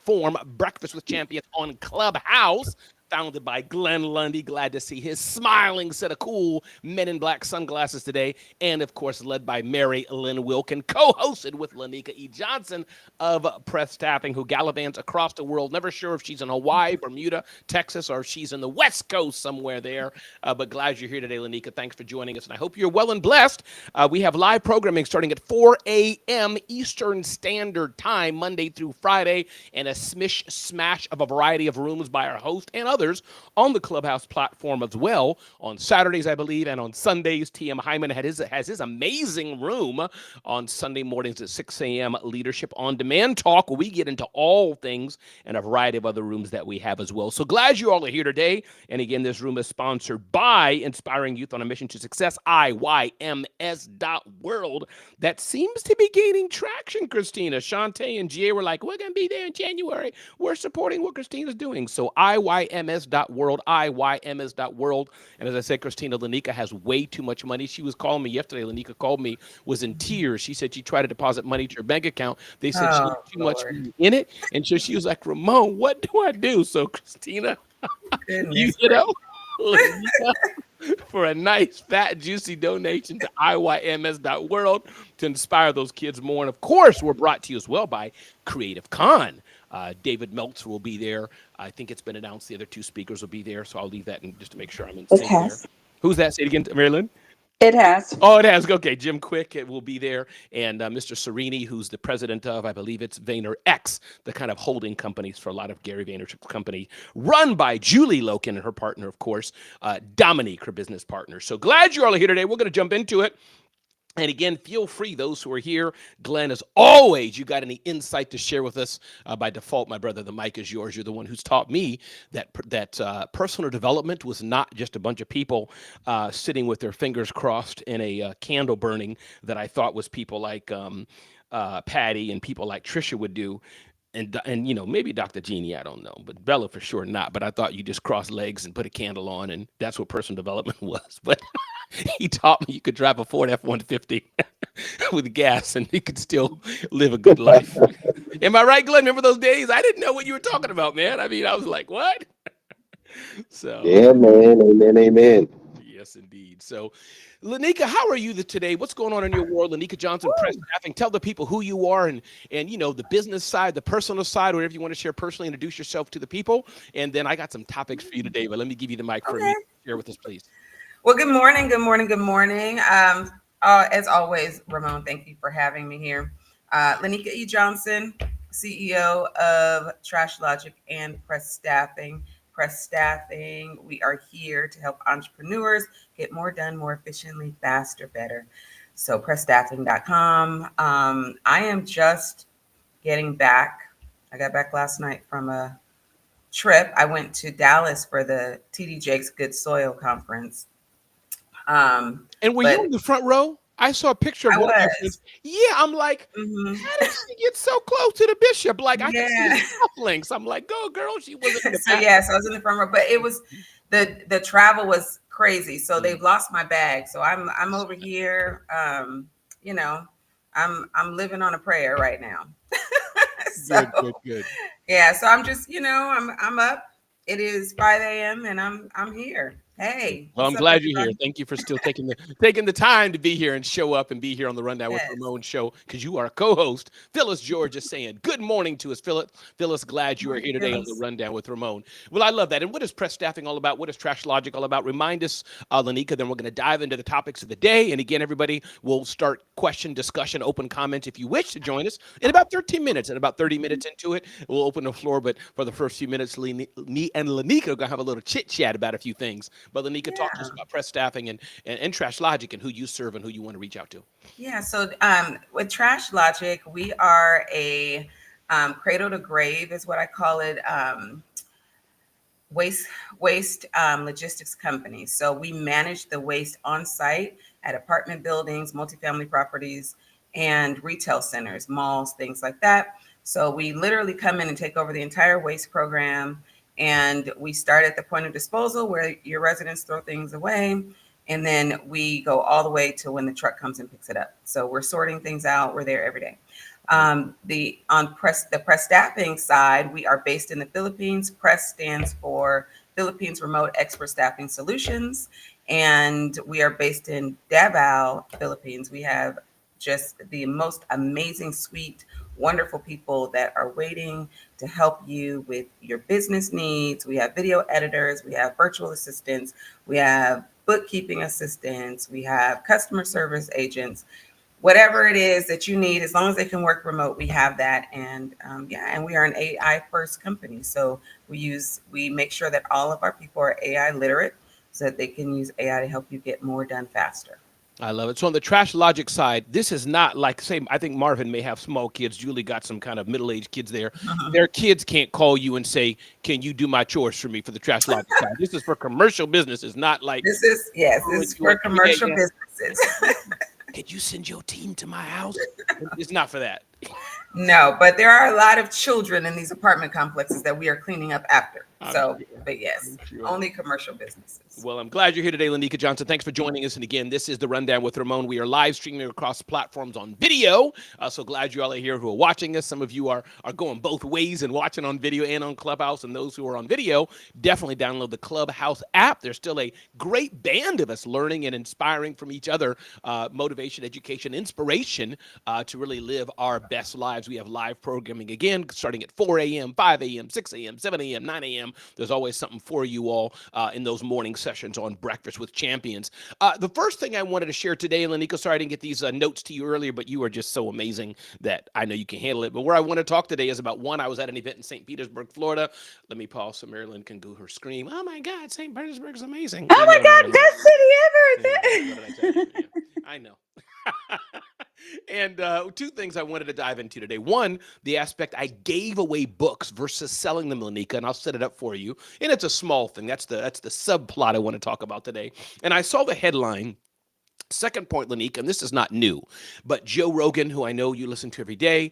platform, Breakfast with Champions on Clubhouse. Founded by Glenn Lundy. Glad to see his smiling set of cool Men in Black sunglasses today. And of course, led by Mary Lynn Wilkin, co hosted with Lainika E. Johnson of Press Staffing, who gallivants across the world. Never sure if she's in Hawaii, Bermuda, Texas, or if she's in the West Coast somewhere there. But glad you're here today, Lainika. Thanks for joining us. And I hope you're well and blessed. We have live programming starting at 4 a.m. Eastern Standard Time, Monday through Friday, and a smish smash of a variety of rooms by our host and others on the Clubhouse platform as well. On Saturdays, I believe, and on Sundays, T.M. Hyman has his amazing room on Sunday mornings at 6 a.m. Leadership on Demand Talk, where we get into all things and a variety of other rooms that we have as well. So glad you all are here today. And again, this room is sponsored by Inspiring Youth on a Mission to Success, IYMS.world. That seems to be gaining traction, Christina. Shantae and GA were like, we're going to be there in January. We're supporting what Christina's doing. So IYMS.world, IYMS.world. And as I said, Christina, Lainika has way too much money. She was calling me yesterday. Lainika called me, was in tears. She said she tried to deposit money to her bank account. They said she had too much money in it. And so she was like, Ramon, what do I do? So Christina, you know, Lainika, for a nice, fat, juicy donation to IYMS.world to inspire those kids more. And of course, we're brought to you as well by Creative Con. David Meltzer will be there. I think it's been announced the other two speakers will be there, so I'll leave that in just to make sure I'm in sync there. Who's that? Say it again, Marilyn. It has. Oh, it has. Okay, Jim Quick will be there, and Mr. Serini, who's the president of, I believe it's VaynerX, the kind of holding companies for a lot of Gary Vaynerchuk's company, run by Julie Loken and her partner, of course, Dominique, her business partner. So glad you all are here today. We're going to jump into it. And again, feel free, those who are here. Glenn, as always, you got any insight to share with us? By default, my brother, the mic is yours. You're the one who's taught me that personal development was not just a bunch of people sitting with their fingers crossed in a candle burning that I thought was people like Patty and people like Trisha would do. And you know, maybe Dr. Jeannie, I don't know, but Bella for sure not. But I thought you just cross legs and put a candle on, and that's what personal development was. But he taught me you could drive a Ford F-150 with gas, and you could still live a good life. Am I right, Glenn? Remember those days? I didn't know what you were talking about, man. I mean, I was like, what? So yeah, man. Amen. Amen. yes, indeed. So, Lainika, how are you today? What's going on in your world? Lainika Johnson, Press Staffing. Tell the people who you are and you know, the business side, the personal side, whatever you want to share personally. Introduce yourself to the people, and then I got some topics for you today. But let me give you the mic for me. Share with us, please. Well, good morning. Good morning. Good morning. As always, Ramon, thank you for having me here. Lainika E. Johnson, CEO of Trash Logic and Press Staffing. Press Staffing, we are here to help entrepreneurs get more done more efficiently, faster, better. So pressstaffing.com. I am just getting back. I got back last night from a trip. I went to Dallas for the TD Jakes Good Soil Conference. And were you in the front row? I saw a picture of one of my friends. Yeah, I'm like, how did she get so close to the bishop? Like, I can see the cufflinks. I'm like, go, girl. She wasn't in the back. Yes, I was in the front row, but it was the travel was crazy. So they've lost my bag. So I'm over here. You know, I'm living on a prayer right now. So, good. Yeah. So I'm just, you know, I'm up. It is 5 a.m. and I'm here. Hey. Well, I'm glad you're here. Thank you for still taking the time to be here and show up and be here on the Rundown with Ramon show, because you are a co-host. Phyllis George is saying good morning to us. Phyllis, glad you are here today on the Rundown with Ramon. Well, I love that. And what is Press Staffing all about? What is Trash Logic all about? Remind us, Lainika, then we're going to dive into the topics of the day. And again, everybody, will start question, discussion, open comments if you wish to join us in about 13 minutes. And about 30 minutes into it, we'll open the floor. But for the first few minutes, me and Lainika are going to have a little chit-chat about a few things. But Lainika, talk to us about Press Staffing and Trash Logic and who you serve and who you want to reach out to. Yeah, so with Trash Logic, we are a cradle to grave is what I call it, waste logistics company. So we manage the waste on site at apartment buildings, multifamily properties, and retail centers, malls, things like that. So we literally come in and take over the entire waste program. And we start at the point of disposal where your residents throw things away. And then we go all the way to when the truck comes and picks it up. So we're sorting things out. We're there every day. The press staffing side, we are based in the Philippines. Press stands for Philippines Remote Expert Staffing Solutions, and we are based in Davao, Philippines. We have just the most amazing, sweet, wonderful people that are waiting to help you with your business needs. We have video editors, we have virtual assistants, we have bookkeeping assistants, we have customer service agents. Whatever it is that you need, as long as they can work remote, we have that. And and we are an AI first company. So we make sure that all of our people are AI literate so that they can use AI to help you get more done faster. I love it. So on the Trash Logic side, this is not like, say, I think Marvin may have small kids. Julie got some kind of middle-aged kids there. Their kids can't call you and say, "Can you do my chores for me?" For the Trash Logic side, this is for commercial business. It's not like This is for commercial businesses. Can you send your team to my house? It's not for that. No, but there are a lot of children in these apartment complexes that we are cleaning up after. But yes, only commercial businesses. Well, I'm glad you're here today, Lainika Johnson. Thanks for joining us. And again, this is the Rundown with Ramon. We are live streaming across platforms on video. So glad you all are here who are watching us. Some of you are going both ways and watching on video and on Clubhouse. And those who are on video, definitely download the Clubhouse app. There's still a great band of us learning and inspiring from each other, motivation, education, inspiration to really live our best lives. We have live programming again, starting at 4 a.m., 5 a.m., 6 a.m., 7 a.m., 9 a.m. There's always something for you all in those morning sessions on Breakfast with Champions. The first thing I wanted to share today, Lainika, sorry I didn't get these notes to you earlier, but you are just so amazing that I know you can handle it. But where I want to talk today is about one, I was at an event in St. Petersburg, Florida. Let me pause so Marilyn can go her scream. Oh my God, St. Petersburg is amazing. Oh my God, best city ever. What did I tell you? Yeah, I know. And two things I wanted to dive into today. One, the aspect I gave away books versus selling them, Lainika, and I'll set it up for you. And it's a small thing. That's the subplot I want to talk about today. And I saw the headline. Second point, Lainika, and this is not new, but Joe Rogan, who I know you listen to every day,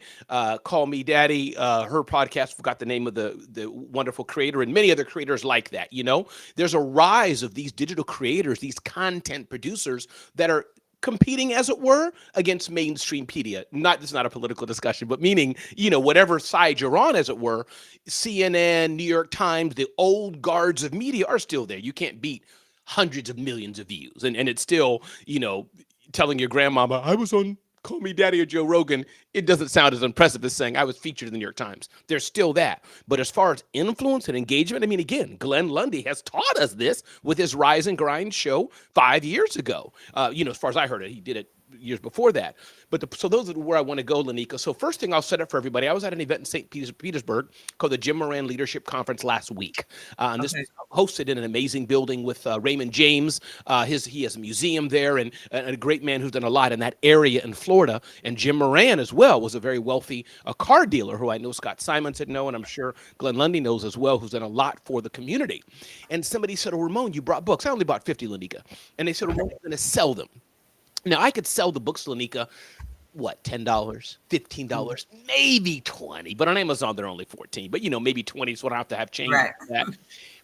Call Me Daddy, her podcast, forgot the name of the wonderful creator, and many other creators like that. You know, there's a rise of these digital creators, these content producers that are competing, as it were, against mainstream media. This is not a political discussion, but meaning, whatever side you're on, as it were, CNN, New York Times, the old guards of media are still there. You can't beat hundreds of millions of views. And it's still, telling your grandmama, I was on Call Me Daddy or Joe Rogan, it doesn't sound as impressive as saying I was featured in the New York Times. There's still that. But as far as influence and engagement, I mean, again, Glenn Lundy has taught us this with his Rise and Grind show 5 years ago. As far as I heard it, he did it years before that. So those are where I want to go, Lainika. So first thing I'll set up for everybody, I was at an event in St. Petersburg called the Jim Moran Leadership Conference last week. And this was hosted in an amazing building with Raymond James. He has a museum there and a great man who's done a lot in that area in Florida. And Jim Moran as well was a very wealthy car dealer who I know Scott Simons had known, and I'm sure Glenn Lundy knows as well, who's done a lot for the community. And somebody said, oh, Ramon, you brought books. I only bought 50, Lainika. And they said, Ramon, I'm going to sell them. Now, I could sell the books, Lainika, what, $10, $15, maybe 20, but on Amazon, they're only 14, but maybe 20, so I don't have to have change like that.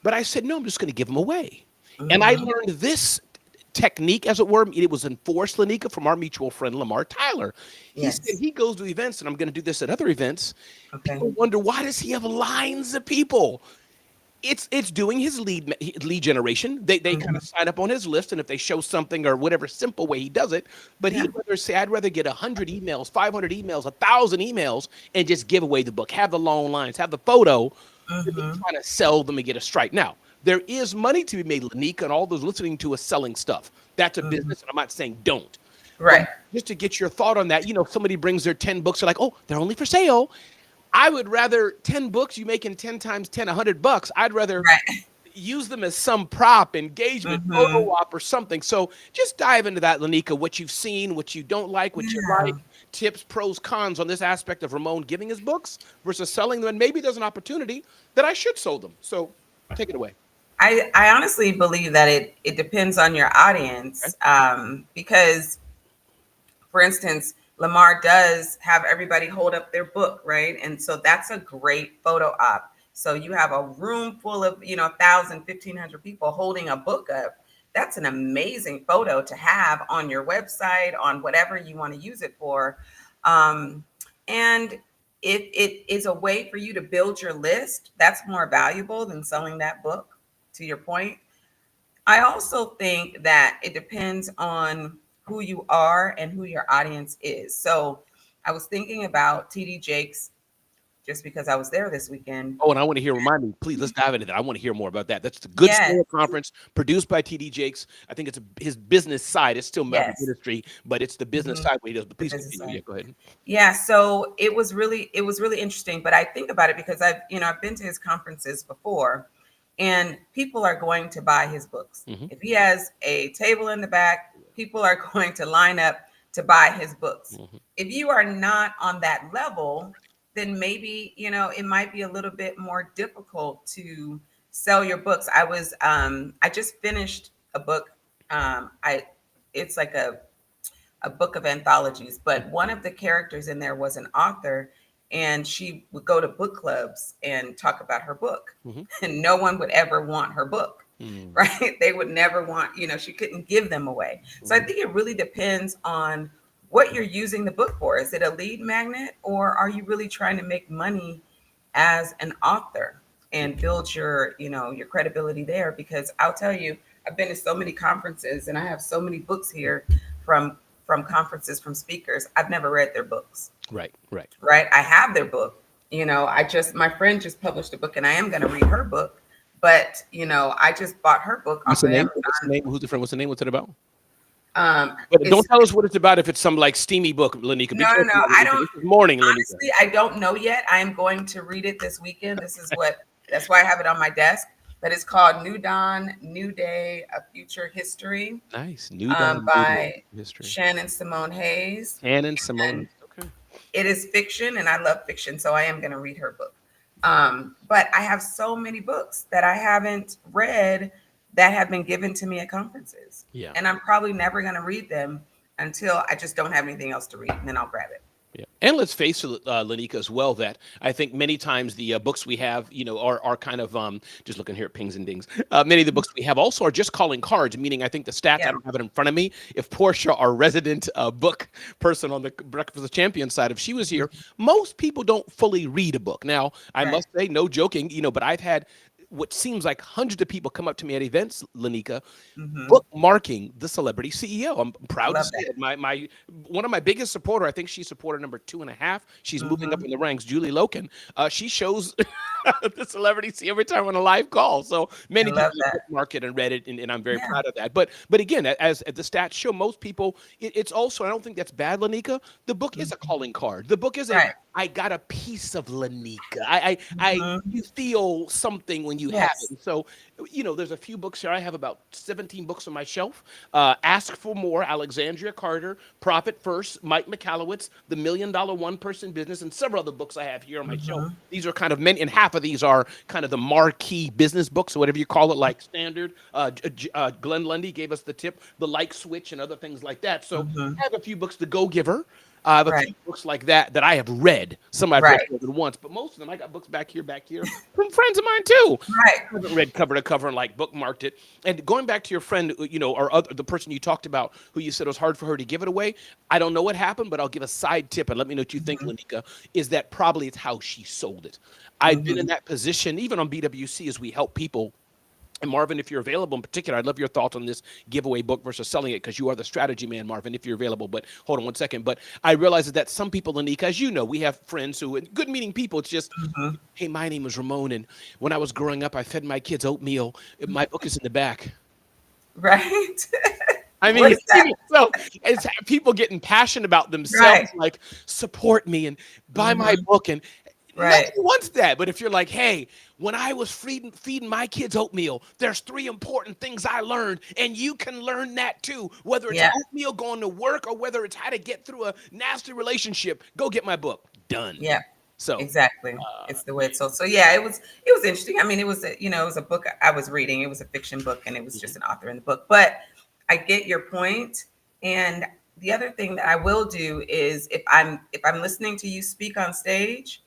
But I said, no, I'm just going to give them away. And I learned this technique, as it were. It was enforced, Lainika, from our mutual friend, Lamar Tyler. He said he goes to events, and I'm going to do this at other events. People wonder, why does he have lines of people? It's doing his lead generation. They kind of sign up on his list, and if they show something or whatever simple way he does it, but he'd rather say, I'd rather get 100 emails, 500 emails, 1,000 emails, and just give away the book, have the long lines, have the photo, trying to sell them and get a strike. Now, there is money to be made, Lainika, and all those listening to us selling stuff. That's a business, and I'm not saying don't. Right. But just to get your thought on that, if somebody brings their 10 books, they're like, oh, they're only for sale. I would rather 10 books, you making 10 times 10, $100. I'd rather use them as some prop, engagement, photo op or something. So just dive into that, Lainika, what you've seen, what you don't like, what you like, tips, pros, cons on this aspect of Ramon giving his books versus selling them. And maybe there's an opportunity that I should sell them. So take it away. I honestly believe that it depends on your audience, because, for instance, Lamar does have everybody hold up their book, right? And so that's a great photo op. So you have a room full of, 1,000, 1,500 people holding a book up. That's an amazing photo to have on your website, on whatever you want to use it for. And if it is a way for you to build your list, that's more valuable than selling that book, to your point. I also think that it depends on who you are and who your audience is. So I was thinking about TD Jakes just because I was there this weekend. Oh, and I want to hear, remind me, please, let's dive into that. I want to hear more about that. That's the Good Yes, Soil Conference produced by TD Jakes. I think it's his business side. It's still yes, ministry, but it's the business mhm, side where he does. But the please business continue. Yeah, side. go ahead. Yeah, so it was really interesting. But I think about it because I've been to his conferences before, and people are going to buy his books. Hmm. If he has a table in the back, people are going to line up to buy his books. Hmm. If you are not on that level, then maybe it might be a little bit more difficult to sell your books. I just finished a book. I It's like a book of anthologies, but one of the characters in there was an author, and she would go to book clubs and talk about her book, Hmm. and no one would ever want her book, Hmm. right? They would never want, she couldn't give them away. So I Hmm. think it really depends on what you're using the book for. Is it a lead magnet, or are you really trying to make money as an author and build your credibility there? Because I'll tell you, I've been to so many conferences and I have so many books here from conferences, from speakers. I've never read their books, Right, right. right? I have their book. My friend just published a book and I am going to read her book, but I just bought her book What's off the of name? What's the Amazon. name? Who's the friend? What's the name? What's it about? But don't It's tell us what it's about if it's some like steamy book, Lanika. Be No, no, careful, no. I Lanika. don't This is morning, Lanika. Honestly, I don't know yet. I am going to read it this weekend. That's why I have it on my desk. But it's called New Dawn, New Day, A Future History, Nice. New Dawn, New Day by history. Shannon Simone Hayes. Ann Simone. And Okay. it is fiction, and I love fiction, so I am going to read her book. But I have so many books that I haven't read that have been given to me at conferences, Yeah. and I'm probably never going to read them until I just don't have anything else to read, and then I'll grab it. Yeah, and let's face it, Lanika, as well. That I think many times the books we have, are kind of just looking here at pings and dings. Many of the books we have also are just calling cards. Meaning, I think the stats. I Yeah. don't have it in front of me. If Portia, our resident book person on the Breakfast of Champions side, if she was here, most people don't fully read a book. Now, I Right. must say, no joking, but I've had what seems like hundreds of people come up to me at events, Lanika, Hmm. bookmarking the celebrity CEO. I'm I proud to love say that. it. My one of my biggest supporter, I think she's supporter number 2.5. She's moving up Hmm. in the ranks. Julie Loken. She shows the celebrity CEO every time on a live call. So I many love people have that. bookmarked it and read it, and I'm very Yeah. proud of that. But again, as the stats show, most people, it's also, I don't think that's bad, Lanika. The book is a Mhm. calling card. The book is a Right. I got a piece of Lanika. I Hmm. you feel something when you have it. Yes. And so, there's a few books here. I have about 17 books on my shelf. Ask for More, Alexandria Carter, Profit First, Mike McAllowitz, The $1 Million One Person Business, and several other books I have here on my shelf. Hmm. These are kind of many, and half of these are kind of the marquee business books, or whatever you call it, like Standard. Glenn Lundy gave us the tip, The Like Switch, and other things like that. So Hmm. I have a few books, The Go Giver. I have a Right. few books like that I have read. Some I've read Right. more than once, but most of them I got books back here from friends of mine too. Right. I haven't read cover to cover and like bookmarked it. And going back to your friend, or the person you talked about, who you said it was hard for her to give it away. I don't know what happened, but I'll give a side tip and let me know what you think, Hmm. Lanika. Is that probably it's how she sold it? I've been in Hmm. that position, even on BWC, as we help people. And Marvin, if you're available in particular, I'd love your thoughts on this giveaway book versus selling it, because you are the strategy man, Marvin, if you're available. But hold on one second. But I realize that some people, Lanika, as you know, we have friends who, and good meaning people, it's just, Hmm. hey, my name is Ramon. And when I was growing up, I fed my kids oatmeal. My book is in the back. Right. I What mean, is that? so it's people getting passionate about Right. themselves, like support me and buy my Hmm. book. And nobody Right. wants that. But if you're like, hey, when I was feeding my kids oatmeal, there's 3 important things I learned, and you can learn that too. Whether it's Yeah. oatmeal going to work or whether it's how to get through a nasty relationship, go get my book. Done. Yeah. So, Exactly. It's the way it's sold. So yeah, it was interesting. I mean, it was a book I was reading. It was a fiction book, and it was mhm, just an author in the book. But I get your point. And the other thing that I will do is, if I'm listening to you speak on stage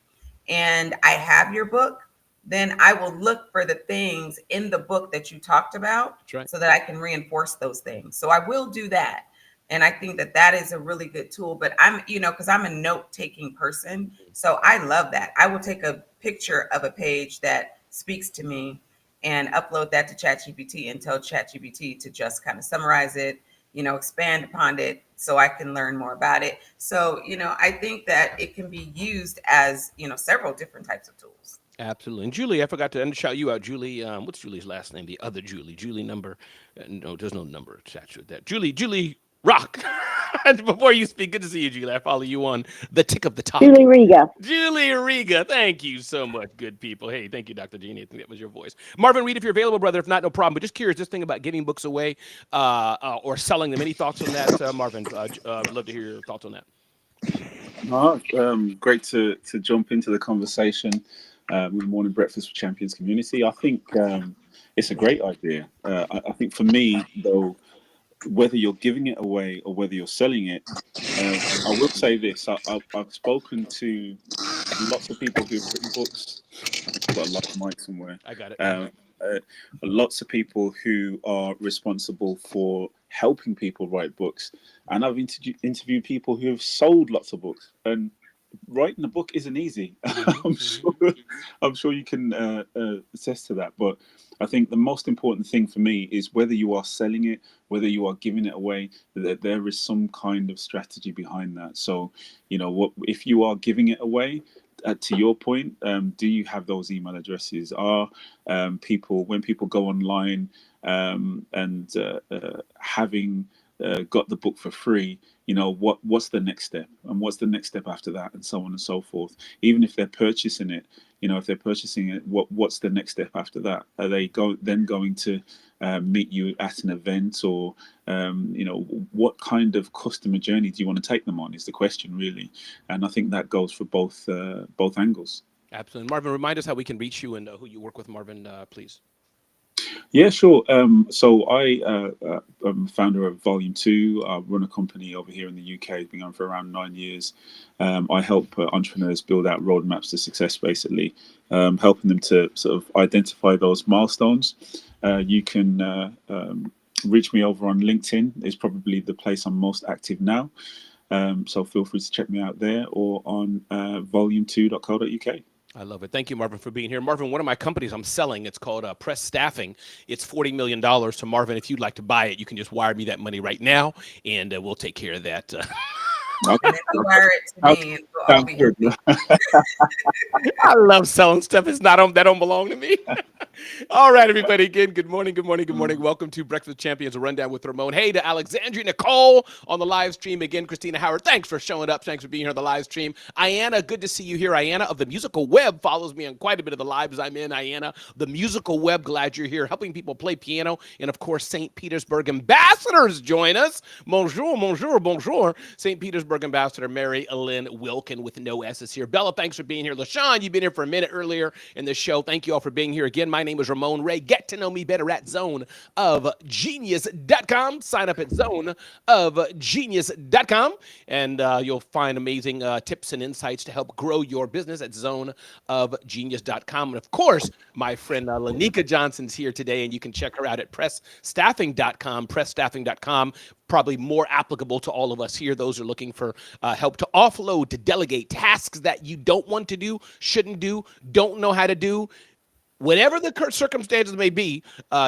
and I have your book, then I will look for the things in the book that you talked about that's right. so that I can reinforce those things. So I will do that. And I think that that is a really good tool. But I'm, because I'm a note taking person. So I love that. I will take a picture of a page that speaks to me and upload that to ChatGPT and tell ChatGPT to just kind of summarize it, expand upon it so I can learn more about it. So, I think that it can be used as, several different types of tools. Absolutely. And Julie, I forgot to shout you out. Julie, what's Julie's last name? The other Julie. Julie number. No, there's no number attached with that. Julie Rock. Before you speak, good to see you, Julie. I follow you on the tick of the talk. Julie Riga. Julie Riga. Thank you so much, good people. Hey, thank you, Dr. Jeannie. I think that was your voice. Marvin Reed, if you're available, brother. If not, no problem. But just curious, this thing about giving books away or selling them. Any thoughts on that, Marvin? I'd love to hear your thoughts on that. Great to jump into the conversation with the Morning Breakfast with Champions community. I think it's a great idea. I think for me, though, whether you're giving it away or whether you're selling it, I will say this. I've spoken to lots of people who've written books. I've got a lot of mic somewhere. I got it. Lots of people who are responsible for helping people write books. And I've interviewed people who have sold lots of books. And writing a book isn't easy. I'm sure you can attest to that. But I think the most important thing for me is whether you are selling it, whether you are giving it away, that there is some kind of strategy behind that. So, what if you are giving it away? To your point, do you have those email addresses? Are people, when people go online and having got the book for free, what's the next step, and what's the next step after that, and so on and so forth. Even if they're purchasing it, what's the next step after that? Are they then going to meet you at an event, or what kind of customer journey do you want to take them on is the question, really. And I think that goes for both angles. Absolutely. Marvin, remind us how we can reach you and who you work with, Marvin, please. Yeah, sure. So I'm founder of Volume 2. I run a company over here in the UK. It's been going for around 9 years. I help entrepreneurs build out roadmaps to success, basically, helping them to sort of identify those milestones. You can reach me over on LinkedIn. It's probably the place I'm most active now. So feel free to check me out there, or on volume2.co.uk. I love it. Thank you, Marvin, for being here. Marvin, one of my companies I'm selling, it's called Press Staffing. It's $40 million. So, Marvin, if you'd like to buy it, you can just wire me that money right now, and we'll take care of that. And if you wire it to me, we'll all be happy. I love selling stuff. That don't belong to me. All right, everybody. Again, good morning. Welcome to Breakfast with Champions, a rundown with Ramon. Hey to Alexandria Nicole on the live stream. Again, Christina Howard, thanks for showing up. Thanks for being here on the live stream. Ayana, good to see you here. Ayana of the Musical Web follows me on quite a bit of the lives I'm in. Ayana, the Musical Web, glad you're here, helping people play piano. And of course, St. Petersburg ambassadors join us. Bonjour. St. Petersburg ambassador Mary Lynn Wilkin with no S's here. Bella, thanks for being here. LaShawn, you've been here for a minute earlier in the show. Thank you all for being here. Again, my name is Ramon Ray. Get to know me better at zoneofgenius.com. Sign up at zoneofgenius.com, and you'll find amazing tips and insights to help grow your business at zoneofgenius.com. And of course, my friend Lainika Johnson's here today, and you can check her out at pressstaffing.com. Pressstaffing.com, probably more applicable to all of us here. Those are looking for help to offload, to delegate tasks that you don't want to do, shouldn't do, don't know how to do. Whatever the circumstances may be,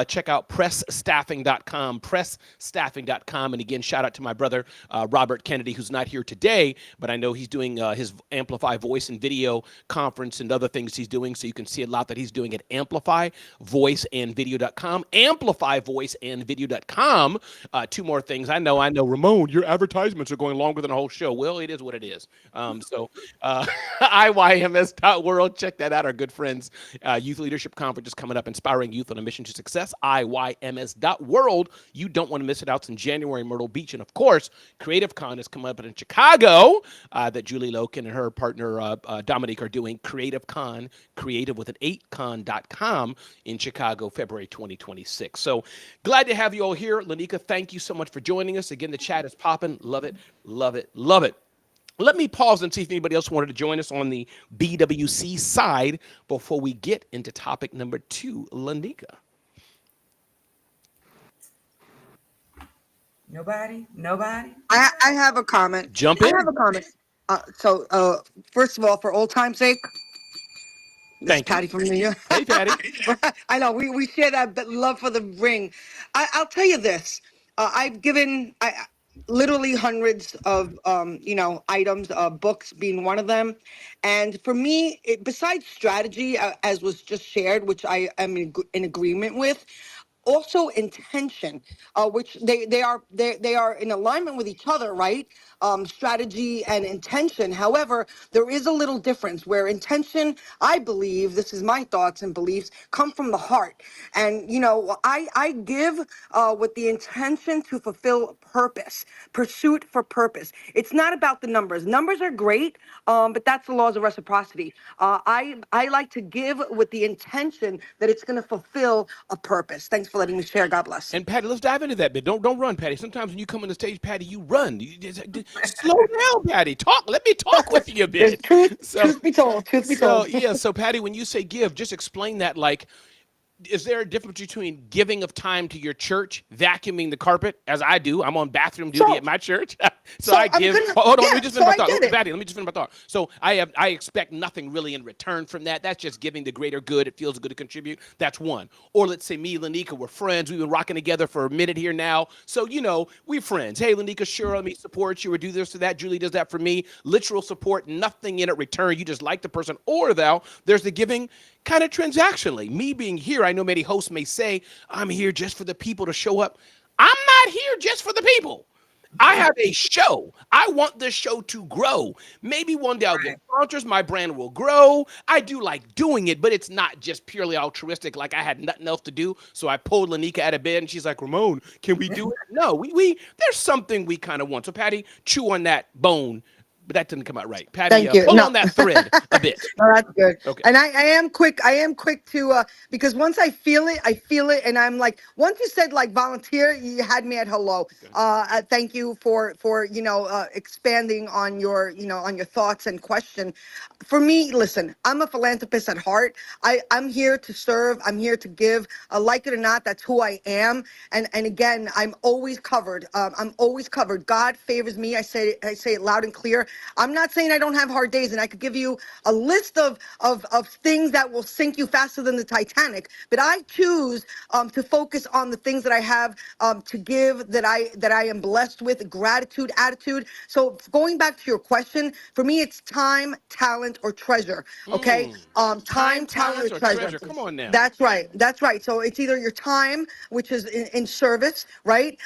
check out pressstaffing.com, pressstaffing.com. And again, shout out to my brother, Robert Kennedy, who's not here today, but I know he's doing his Amplify Voice and Video conference and other things he's doing. So you can see a lot that he's doing at amplifyvoiceandvideo.com, amplifyvoiceandvideo.com. Two more things. I know, Ramon, your advertisements are going longer than a whole show. Well, it is what it is. IYMS.world, check that out. Our good friends, Youth Leadership Conference is coming up, inspiring youth on a mission to success. IYMS.world. You don't want to miss it. Out in January in Myrtle Beach. And of course, Creative Con is coming up in Chicago that Julie Loken and her partner Dominique are doing. Creative Con, creative with an 8con.com in Chicago, February 2026. So glad to have you all here. Lainika, thank you so much for joining us. Again, the chat is popping. Love it. Let me pause and see if anybody else wanted to join us on the BWC side before we get into topic number 2. Lainika. Nobody. I have a comment. Jump I in. have a comment. First of all, for old time's sake, this is Thank you. Patty from New York. Hey, Patty. I know we share that love for the ring. I'll tell you this. I've given literally hundreds of items, books being one of them, and for me, besides strategy, as was just shared, which I am in agreement with. Also intention, which they are in alignment with each other, right? Strategy and intention. However, there is a little difference where intention, I believe, this is my thoughts and beliefs, come from the heart. And I give with the intention to fulfill purpose, pursuit for purpose. It's not about the numbers. Numbers are great, but that's the laws of reciprocity. I like to give with the intention that it's going to fulfill a purpose. Thanks for letting me share. God bless. And Patty, let's dive into that bit. Don't run, Patty. Sometimes when you come on the stage, Patty, you run. Slow down, Patty. Talk. Let me talk with you a There's bit. truth. So, Truth be told. Truth be so told. yeah. So Patty, when you say give, just explain that. Like, is there a difference between giving of time to your church, vacuuming the carpet, as I do? I'm on bathroom duty So at my church, so so I I'm give. gonna Hold on, let yeah. me just So finish my I thought, get it. Patty. Let me just finish my thought. So I expect nothing really in return from that. That's just giving the greater good. It feels good to contribute. That's one. Or let's say me, Lainika, we're friends. We've been rocking together for a minute here now, so we're friends. Hey, Lainika, sure, let me support you or do this or that. Julie does that for me. Literal support, nothing in it return. You just like the person, or there's the giving kind of transactionally. Me being here, I know many hosts may say, I'm here just for the people to show up. I'm not here just for the people. I have a show. I want this show to grow. Maybe one day I'll get Right. sponsors. My brand will grow. I do like doing it, but it's not just purely altruistic. Like I had nothing else to do, so I pulled Lainika out of bed, and she's like, "Ramon, can we do it?" No, we there's something we kind of want. So Patty, chew on that bone, but that didn't come out right. Patty, Thank you. pull No. on that thread a bit. No, that's good. Okay. And I am quick. I am quick to because once I feel it, and I'm like, once you said like volunteer, you had me at hello. Okay. Thank you for expanding on your on your thoughts and question. For me, listen, I'm a philanthropist at heart. I'm here to serve. I'm here to give. Like it or not, that's who I am. And again, I'm always covered. I'm always covered. God favors me. I say it loud and clear. I'm not saying I don't have hard days, and I could give you a list of things that will sink you faster than the Titanic. But I choose to focus on the things that I have to give, that I am blessed with, gratitude, attitude. So going back to your question, for me, it's time, talent, or treasure. Okay, Mm. time, Time, talent, or talent, or treasure. treasure. Come on now. That's right. That's right. So it's either your time, which is in service, right?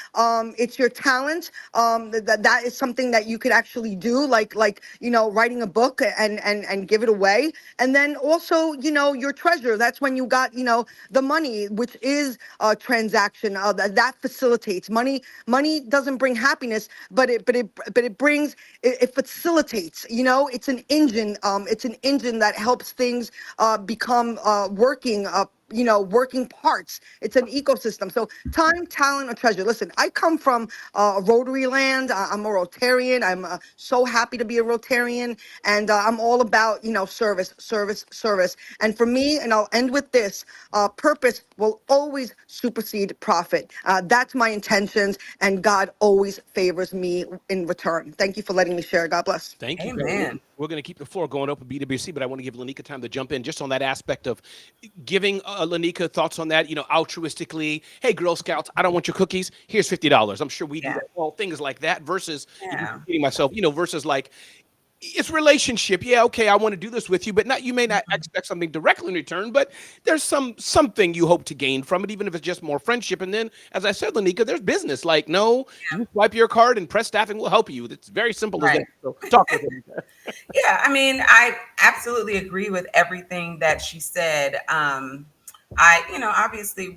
It's your talent. That is something that you could actually do, like writing a book and give it away. And then also, your treasure. That's when you got the money, which is a transaction. That facilitates money. Money doesn't bring happiness, but it brings it facilitates. It's an engine. It's an engine that helps things become working. Working parts. It's an ecosystem. So time, talent, or treasure. Listen, I come from Rotary land. I'm a Rotarian. I'm so happy to be a Rotarian, and I'm all about service, service, service. And for me, and I'll end with this: purpose will always supersede profit. That's my intentions, and God always favors me in return. Thank you for letting me share. God bless. Thank you very much. Amen. We're going to keep the floor going open BWC, but I want to give Lainika time to jump in just on that aspect of giving. Lainika, thoughts on that? Altruistically. Hey, Girl Scouts, I don't want your cookies. Here's $50. I'm sure we do Yeah. that. Well, things like that versus Yeah. repeating myself. Versus like it's relationship. Yeah, okay, I want to do this with you, but not you may not Mhm. expect something directly in return, but there's something you hope to gain from it, even if it's just more friendship. And then, as I said, Lanika, there's business. Like, no, you swipe your card and press staffing will help you. It's very simple as that. Right. So talk with them. Yeah, I mean, I absolutely agree with everything that she said. Obviously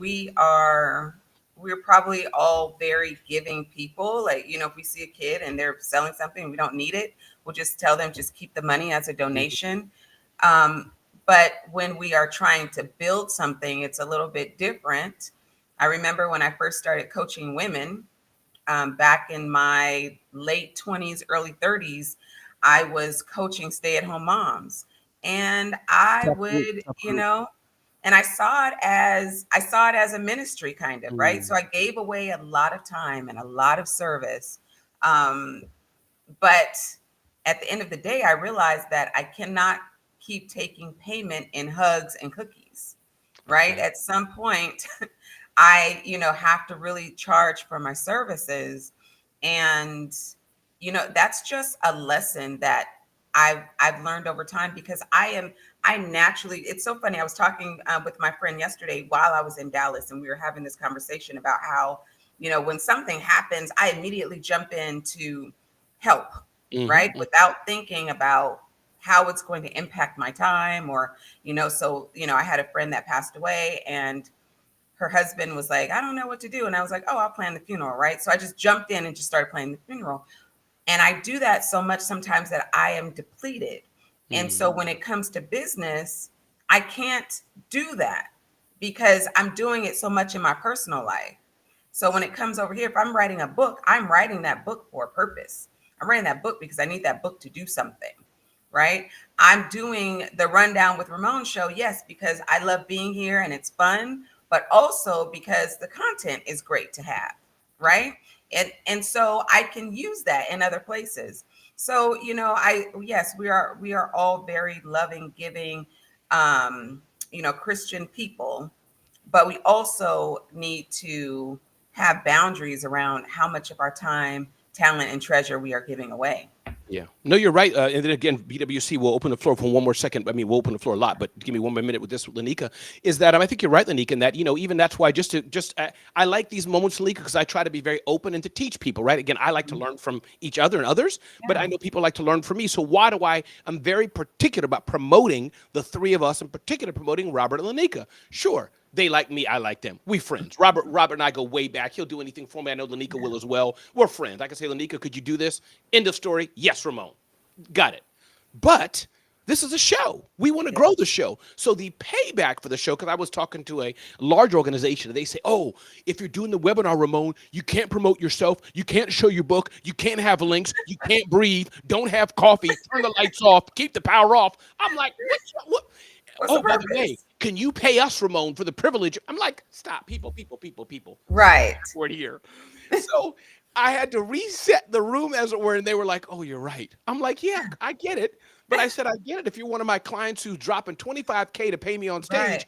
we're probably all very giving people. Like, if we see a kid and they're selling something, we don't need it, we'll just tell them just keep the money as a donation. Um, but when we are trying to build something, it's a little bit different. I remember when I first started coaching women, back in my late 20s, early 30s, I was coaching stay at home moms. And I Tough group, would, tough group. And I saw it as a ministry kind of, right? So Mm. I gave away a lot of time and a lot of service. Um, but at the end of the day, I realized that I cannot keep taking payment in hugs and cookies, right? Okay. At some point, I have to really charge for my services. And, that's just a lesson that I've learned over time because I naturally, it's so funny. I was talking with my friend yesterday while I was in Dallas, and we were having this conversation about how, when something happens, I immediately jump in to help, right? Mm-hmm. Without thinking about how it's going to impact my time or, I had a friend that passed away, and her husband was like, I don't know what to do. And I was like, oh, I'll plan the funeral, right? So I just jumped in and just started planning the funeral. And I do that so much sometimes that I am depleted. And so Mm. when it comes to business, I can't do that because I'm doing it so much in my personal life. So when it comes over here, if I'm writing a book, I'm writing that book for a purpose. I'm writing that book because I need that book to do something, right? I'm doing the Rundown with Ramon show, yes, because I love being here and it's fun, but also because the content is great to have, right? And so I can use that in other places. So, I yes, we are all very loving, giving, Christian people, but we also need to have boundaries around how much of our time, talent, and treasure we are giving away. Yeah. No, you're right. And then again, BWC will open the floor for one more second. I mean, we'll open the floor a lot, but give me one more minute with this, Lanika. Is that I think you're right, Lanika, in that even that's why I like these moments, Lanika, because I try to be very open and to teach people. Right. Again, I like to learn from each other and others, but I Yeah. know people like to learn from me. So why do I'm very particular about promoting the three of us, in particular promoting Robert and Lanika. Sure. They like me. I like them. We friends. Robert and I go way back. He'll do anything for me. I know Lanika will as well. We're friends. I can say, Lanika, could you do this? End of story. Yes, Ramon. Got it. But this is a show. We want to Yeah. grow the show. So the payback for the show, because I was talking to a large organization, and they say, oh, if you're doing the webinar, Ramon, you can't promote yourself. You can't show your book. You can't have links. You can't breathe. Don't have coffee. Turn the lights off. Keep the power off. I'm like, what? What's the Oh, by the way, purpose? can you pay us, Ramon, for the privilege? I'm like, stop, people. Right. Word here. So I had to reset the room, as it were, and they were like, oh, you're right. I'm like, yeah, I get it. But I said, I get it. If you're one of my clients who's dropping 25K to pay me on Right. stage,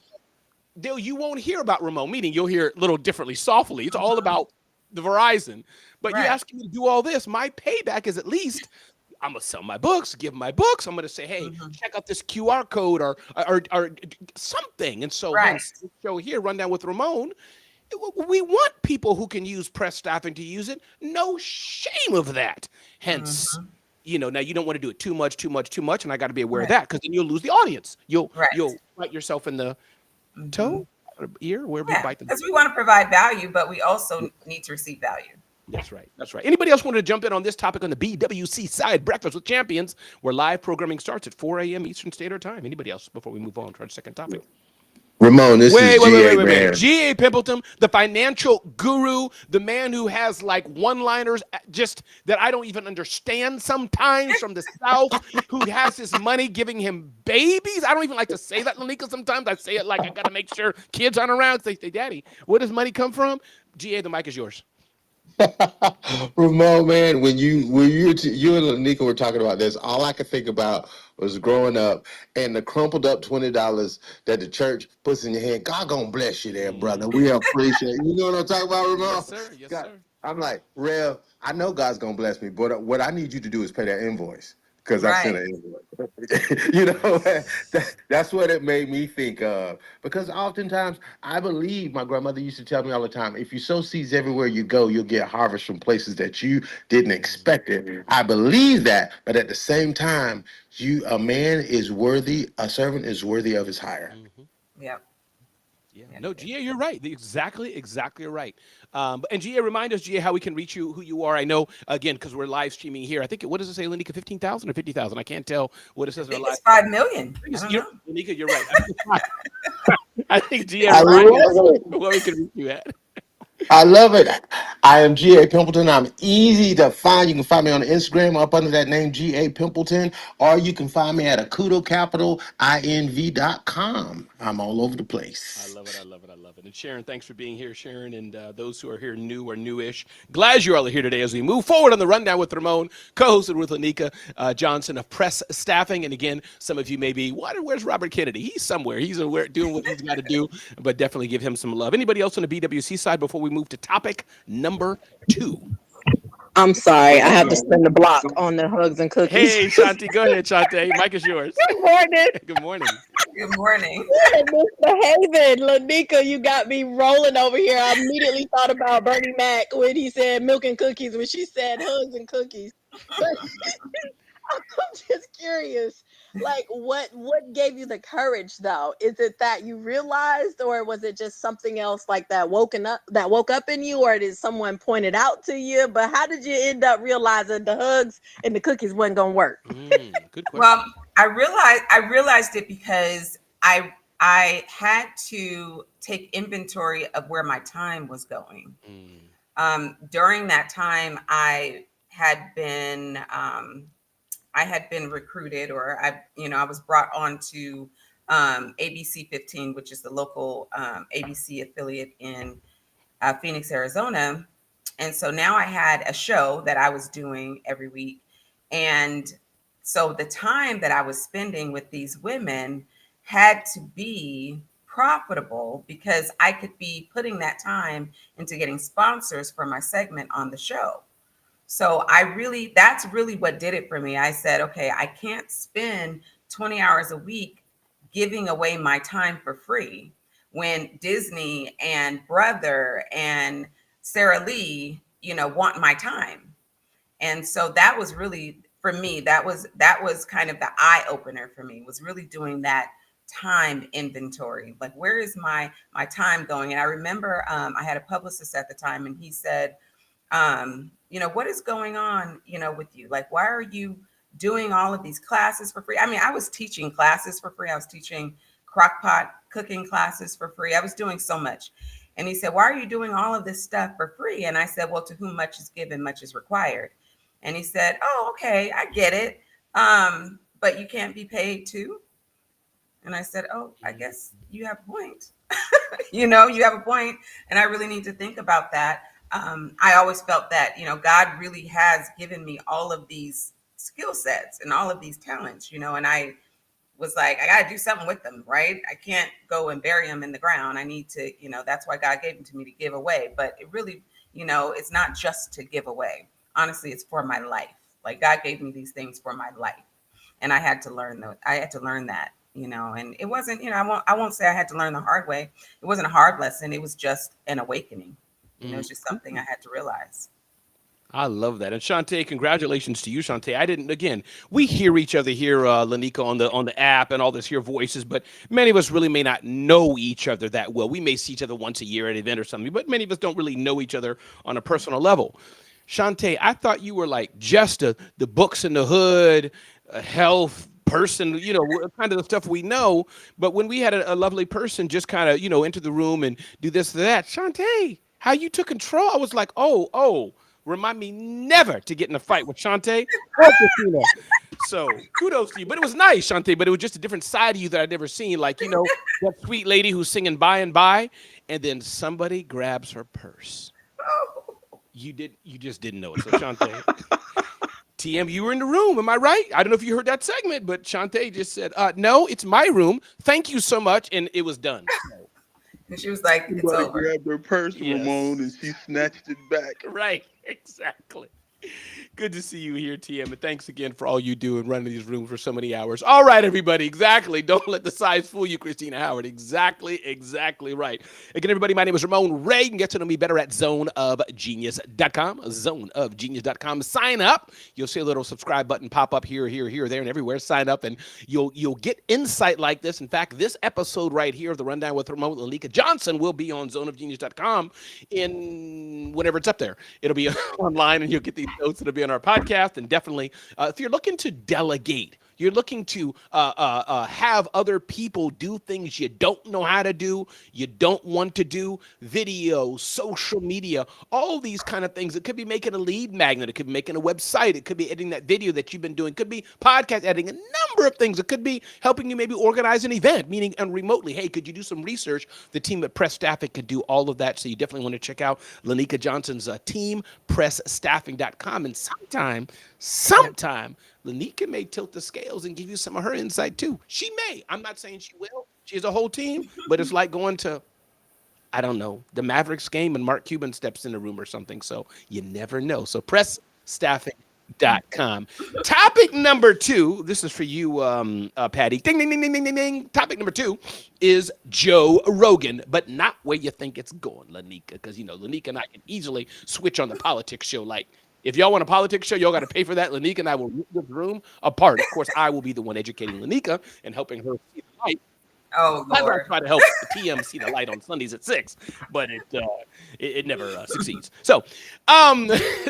you won't hear about Ramon, meaning you'll hear it a little differently, softly. It's all Mhm. about the Verizon. But you Right. asking me to do all this, my payback is at least I'm gonna sell my books, give my books. I'm gonna say, hey, Mhm. check out this QR code or something. And so Right. hence the show here, Rundown with Ramon. We want people who can use press staffing to use it. No shame of that. Hence, Mhm. now you don't want to do it too much, and I got to be aware of Right. that because then you'll lose the audience. You'll Right. bite yourself in the Mhm. toe, or ear, wherever you Yeah, bite them. because we want to provide value, but we also need to receive value. That's right. That's right. Anybody else wanted to jump in on this topic on the BWC side? Breakfast with Champions, where live programming starts at 4 a.m. Eastern Standard Time. Anybody else before we move on to our second topic? Ramon, this is GA, man. G.A. Pimpleton, the financial guru, the man who has like one-liners just that I don't even understand sometimes from the South, who has his money giving him babies. I don't even like to say that, Lanika, sometimes. I say it like I got to make sure kids aren't around. They say, Daddy, where does money come from? G.A., the mic is yours. Ramon, man, you and Lanika were talking about this, all I could think about was growing up and the crumpled up $20 that the church puts in your hand. God gonna bless you there, brother. We appreciate it. You know what I'm talking about, Ramon? Yes, sir. Yes, God, sir. I'm like, Rev, I know God's gonna bless me, but what I need you to do is pay that invoice because I sent Right. an invoice. That's what it made me think of. Because oftentimes I believe my grandmother used to tell me all the time, if you sow seeds everywhere you go, you'll get harvest from places that you didn't expect it. I believe that, but at the same time, a servant is worthy of his hire. Mm-hmm. Yep. Yeah. Yep. No, Yep. GA, you're right. Exactly right. And GA, remind us, GA, how we can reach you, who you are. I know, again, because we're live streaming here. I think, what does it say, Lanika, 15,000 or 50,000? I can't tell what it I says in our think live. it's 5 million. I think I don't you're, know. Lanika, you're right. I think GA, I remind us love it. where we can reach you at. I love it. I am G.A. Pimpleton. I'm easy to find. You can find me on Instagram up under that name, G.A. Pimpleton, or you can find me at akutocapital.inv.com. I'm all over the I place. love it. I love it. I love it. And Sharon, thanks for being here, Sharon. And those who are here new or newish, glad you all are here today as we move forward on the rundown with Ramon, co-hosted with Lainika Johnson of Press Staffing. And again, some of you may be, where's Robert Kennedy? He's somewhere. He's doing what he's got to do, but definitely give him some love. Anybody else on the BWC side before we move to topic number 2? I'm sorry, I have to spin the block on the hugs and cookies. Hey, Shanti, go ahead, Shanti. Mike is yours. Good morning. Good morning. Good morning. Misbehaving. Lanika, you got me rolling over here. I immediately thought about Bernie Mac when he said milk and cookies, when she said hugs and cookies. I'm just curious, like what gave you the courage though? Is it that you realized, or was it just something else like that woke up in you, or did someone point it out to you? But how did you end up realizing the hugs and the cookies wasn't gonna work? Good question. Well, I realized it because I had to take inventory of where my time was going. During that time, I had been recruited, or I was brought on to ABC 15, which is the local ABC affiliate in Phoenix, Arizona. And so now I had a show that I was doing every week. And so the time that I was spending with these women had to be profitable because I could be putting that time into getting sponsors for my segment on the show. So that's really what did it for me. I said, okay, I can't spend 20 hours a week giving away my time for free when Disney and Brother and Sarah Lee, want my time. And so that was really, for me, that was kind of the eye opener for me, was really doing that time inventory. Like, where is my time going? And I remember I had a publicist at the time, and he said, what is going on, with you? Like, why are you doing all of these classes for free? I mean, I was teaching classes for free. I was teaching crockpot cooking classes for free. I was doing so much. And he said, why are you doing all of this stuff for free? And I said, well, to whom much is given, much is required. And he said, oh, okay, I get it. But you can't be paid too. And I said, oh, I guess you have a point. You have a point. And I really need to think about that. I always felt that, God really has given me all of these skill sets and all of these talents, and I was like, I got to do something with them, right? I can't go and bury them in the ground. I need to, that's why God gave them to me, to give away. But it really, it's not just to give away. Honestly, it's for my life. Like, God gave me these things for my life. And I had to learn that. I had to learn that, and it wasn't, I won't say I had to learn the hard way. It wasn't a hard lesson. It was just an awakening. It's just something I had to realize. I love that. And Shantae, congratulations to you, Shantae. Again, we hear each other here, Lanika, on the app and all this here voices, but many of us really may not know each other that well. We may see each other once a year at an event or something, but many of us don't really know each other on a personal level. Shantae, I thought you were like just the books in the hood, health person, kind of the stuff we know. But when we had a lovely person just kind of, enter the room and do this, that, Shantae, how you took control, I was like, oh, remind me never to get in a fight with Shantae or Christina. So kudos to you. But it was nice, Shantae, but it was just a different side of you that I'd never seen. Like, that sweet lady who's singing By and By, and then somebody grabs her purse. You just didn't know it. So Shantae, TM, you were in the room. Am I right? I don't know if you heard that segment, but Shantae just said, no, it's my room. Thank you so much. And it was done. And she was like, it's over. Grabbed her purse, Yes. Ramon, and she snatched it back. Right, exactly. Good to see you here, TM, and thanks again for all you do and running these rooms for so many hours. All right, everybody, exactly. Don't let the size fool you, Christina Howard. Exactly right. Again, everybody, my name is Ramon Ray. You can get to know me better at zoneofgenius.com, zoneofgenius.com. Sign up. You'll see a little subscribe button pop up here, there, and everywhere. Sign up, and you'll get insight like this. In fact, this episode right here of The Rundown with Ramon Lainika Johnson will be on zoneofgenius.com in whenever it's up there. It'll be online, and you'll get these notes that'll be on our podcast. And definitely, if you're looking to delegate You're looking to have other people do things you don't know how to do, you don't want to do, video, social media, all these kind of things. It could be making a lead magnet, it could be making a website, it could be editing that video that you've been doing, it could be podcast editing, a number of things. It could be helping you maybe organize an event, meaning and remotely. Hey, could you do some research? The team at Press Staffing could do all of that. So you definitely want to check out Lainika Johnson's team, pressstaffing.com. And sometime, Lainika may tilt the scales and give you some of her insight too. She may. I'm not saying she will. She has a whole team, but it's like going to, I don't know, the Mavericks game and Mark Cuban steps in the room or something. So you never know. So pressstaffing.com. Topic number 2. This is for you, Patty. Ding, ding, ding, ding, ding, ding, ding. Topic number 2 is Joe Rogan, but not where you think it's going, Lainika, because, Lainika and I can easily switch on the politics show. Like, if y'all want a politics show, y'all got to pay for that. Lainika and I will rip this room apart. Of course, I will be the one educating Lainika and helping her see the light. Oh I Lord. try to help the TM see the light on Sundays at 6, but it never succeeds. So,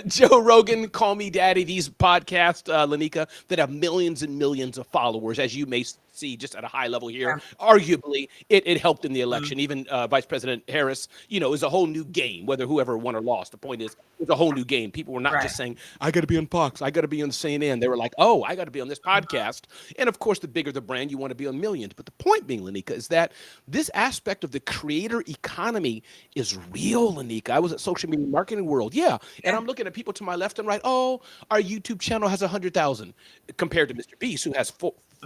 Joe Rogan, Call Me Daddy, these podcasts, Lainika, that have millions and millions of followers, as you may see just at a high level here. Arguably, it helped in the election. Even Vice President Harris, is a whole new game, whether whoever won or lost. The point is, it's a whole new game. People were not just saying, I got to be on Fox, I got to be on CNN. They were like, oh, I got to be on this podcast. And of course, the bigger the brand, you want to be on millions. But the point being, Lainika, is that this aspect of the creator economy is real, Lainika. I was at Social Media Marketing World. Yeah. And I'm looking at people to my left and right. Oh, our YouTube channel has 100,000 compared to Mr. Beast, who has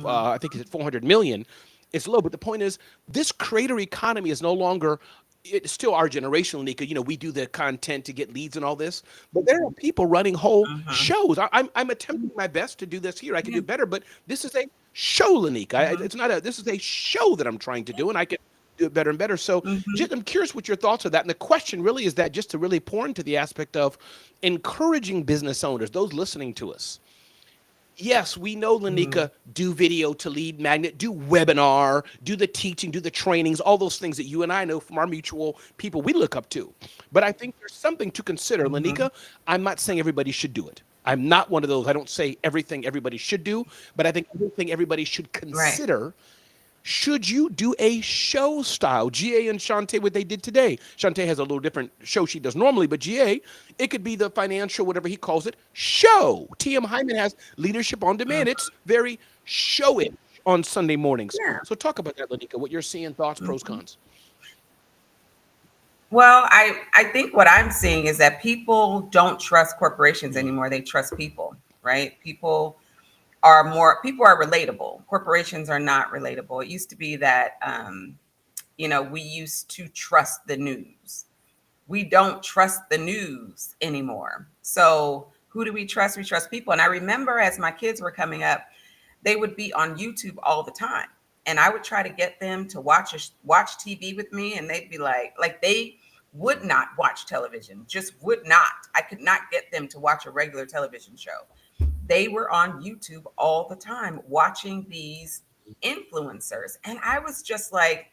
I think he's at 400 million. It's low, but the point is, this creator economy is no longer. It's still our generation, Lainika. We do the content to get leads and all this, but there are people running whole shows. I'm attempting my best to do this here. I can do better, but this is a show, Lainika. It's not this is a show that I'm trying to do, and I can do it better and better. So I'm curious what your thoughts are that. And the question really is that just to really pour into the aspect of encouraging business owners, those listening to us. Yes, we know, Lainika, do video to lead magnet, do webinar, do the teaching, do the trainings, all those things that you and I know from our mutual people we look up to. But I think there's something to consider, Lainika. I'm not saying everybody should do it. I'm not one of those. I don't say everything everybody should do, but I think everything everybody should consider. Should you do a show style? GA and Shantae, what they did today. Shantae has a little different show she does normally, but GA, it could be the financial, whatever he calls it, show. TM Hyman has Leadership on Demand. It's very show-ish on Sunday mornings. So talk about that, Lainika, what you're seeing, thoughts, pros, cons. Well, I think what I'm seeing is that people don't trust corporations anymore. They trust people, right? People are relatable. Corporations are not relatable. It used to be that, we used to trust the news. We don't trust the news anymore. So who do we trust? We trust people. And I remember as my kids were coming up, they would be on YouTube all the time. And I would try to get them to watch TV with me. And they'd be like they would not watch television, just would not. I could not get them to watch a regular television show. They were on YouTube all the time watching these influencers. And I was just like,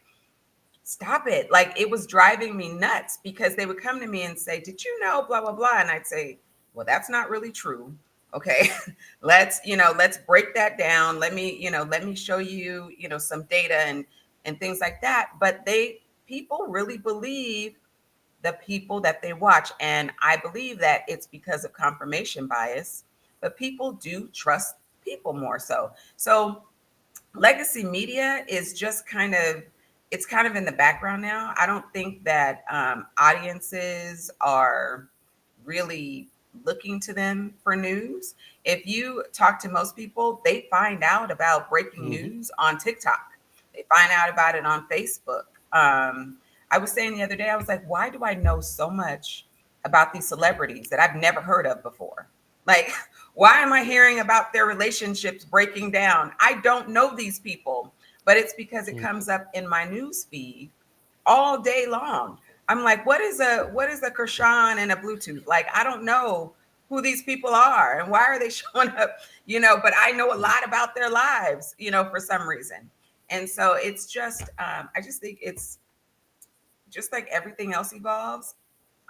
stop it. Like, it was driving me nuts because they would come to me and say, did you know, blah, blah, blah. And I'd say, well, that's not really true. Okay, let's break that down. Let me show you, some data and things like that. But people really believe the people that they watch. And I believe that it's because of confirmation bias, but people do trust people more so. So legacy media is just kind of in the background now. I don't think that audiences are really looking to them for news. If you talk to most people, they find out about breaking news on TikTok. They find out about it on Facebook. I was saying the other day, I was like, why do I know so much about these celebrities that I've never heard of before? Like, why am I hearing about their relationships breaking down? I don't know these people, but it's because it comes up in my news feed all day long. I'm like, what is a Kershawn and a Bluetooth? Like, I don't know who these people are and why are they showing up, but I know a lot about their lives, for some reason. And so it's just, I just think it's just like everything else evolves.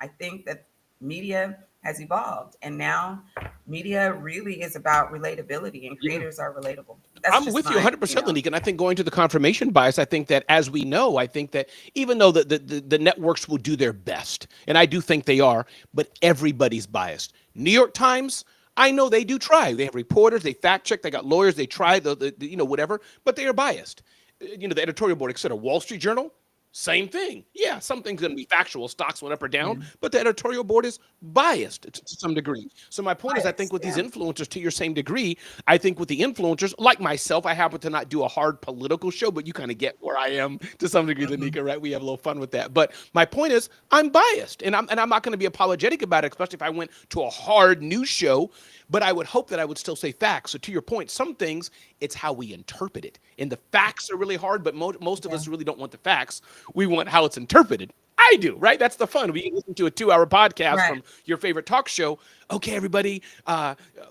I think that media has evolved, and now media really is about relatability, and creators are relatable. That's I'm just with you my, 100%, Lanique. And I think going to the confirmation bias, I think that as we know, I think that even though the networks will do their best, and I do think they are, but everybody's biased. New York Times, I know they do try. They have reporters, they fact check, they got lawyers, they try whatever, but they are biased. The editorial board, et cetera. Wall Street Journal, same thing. Yeah, some things going to be factual. Stocks went up or yeah, down, but the editorial board is biased to some degree. So my point is, I think bias. with these Yeah. influencers, to your same degree, I think with the influencers, like myself, I happen to not do a hard political show, but you kind of get where I am to some degree, Mhm. Lanika, right? We have a little fun with that. But my point is, I'm biased, and I'm not going to be apologetic about it, especially if I went to a hard news show. But I would hope that I would still say facts. So to your point, some things it's how we interpret it, and the facts are really hard. But most of Yeah. us really don't want the facts. We want how it's interpreted. I do, right? That's the fun. We listen to a 2-hour podcast Right. from your favorite talk show. Okay, everybody,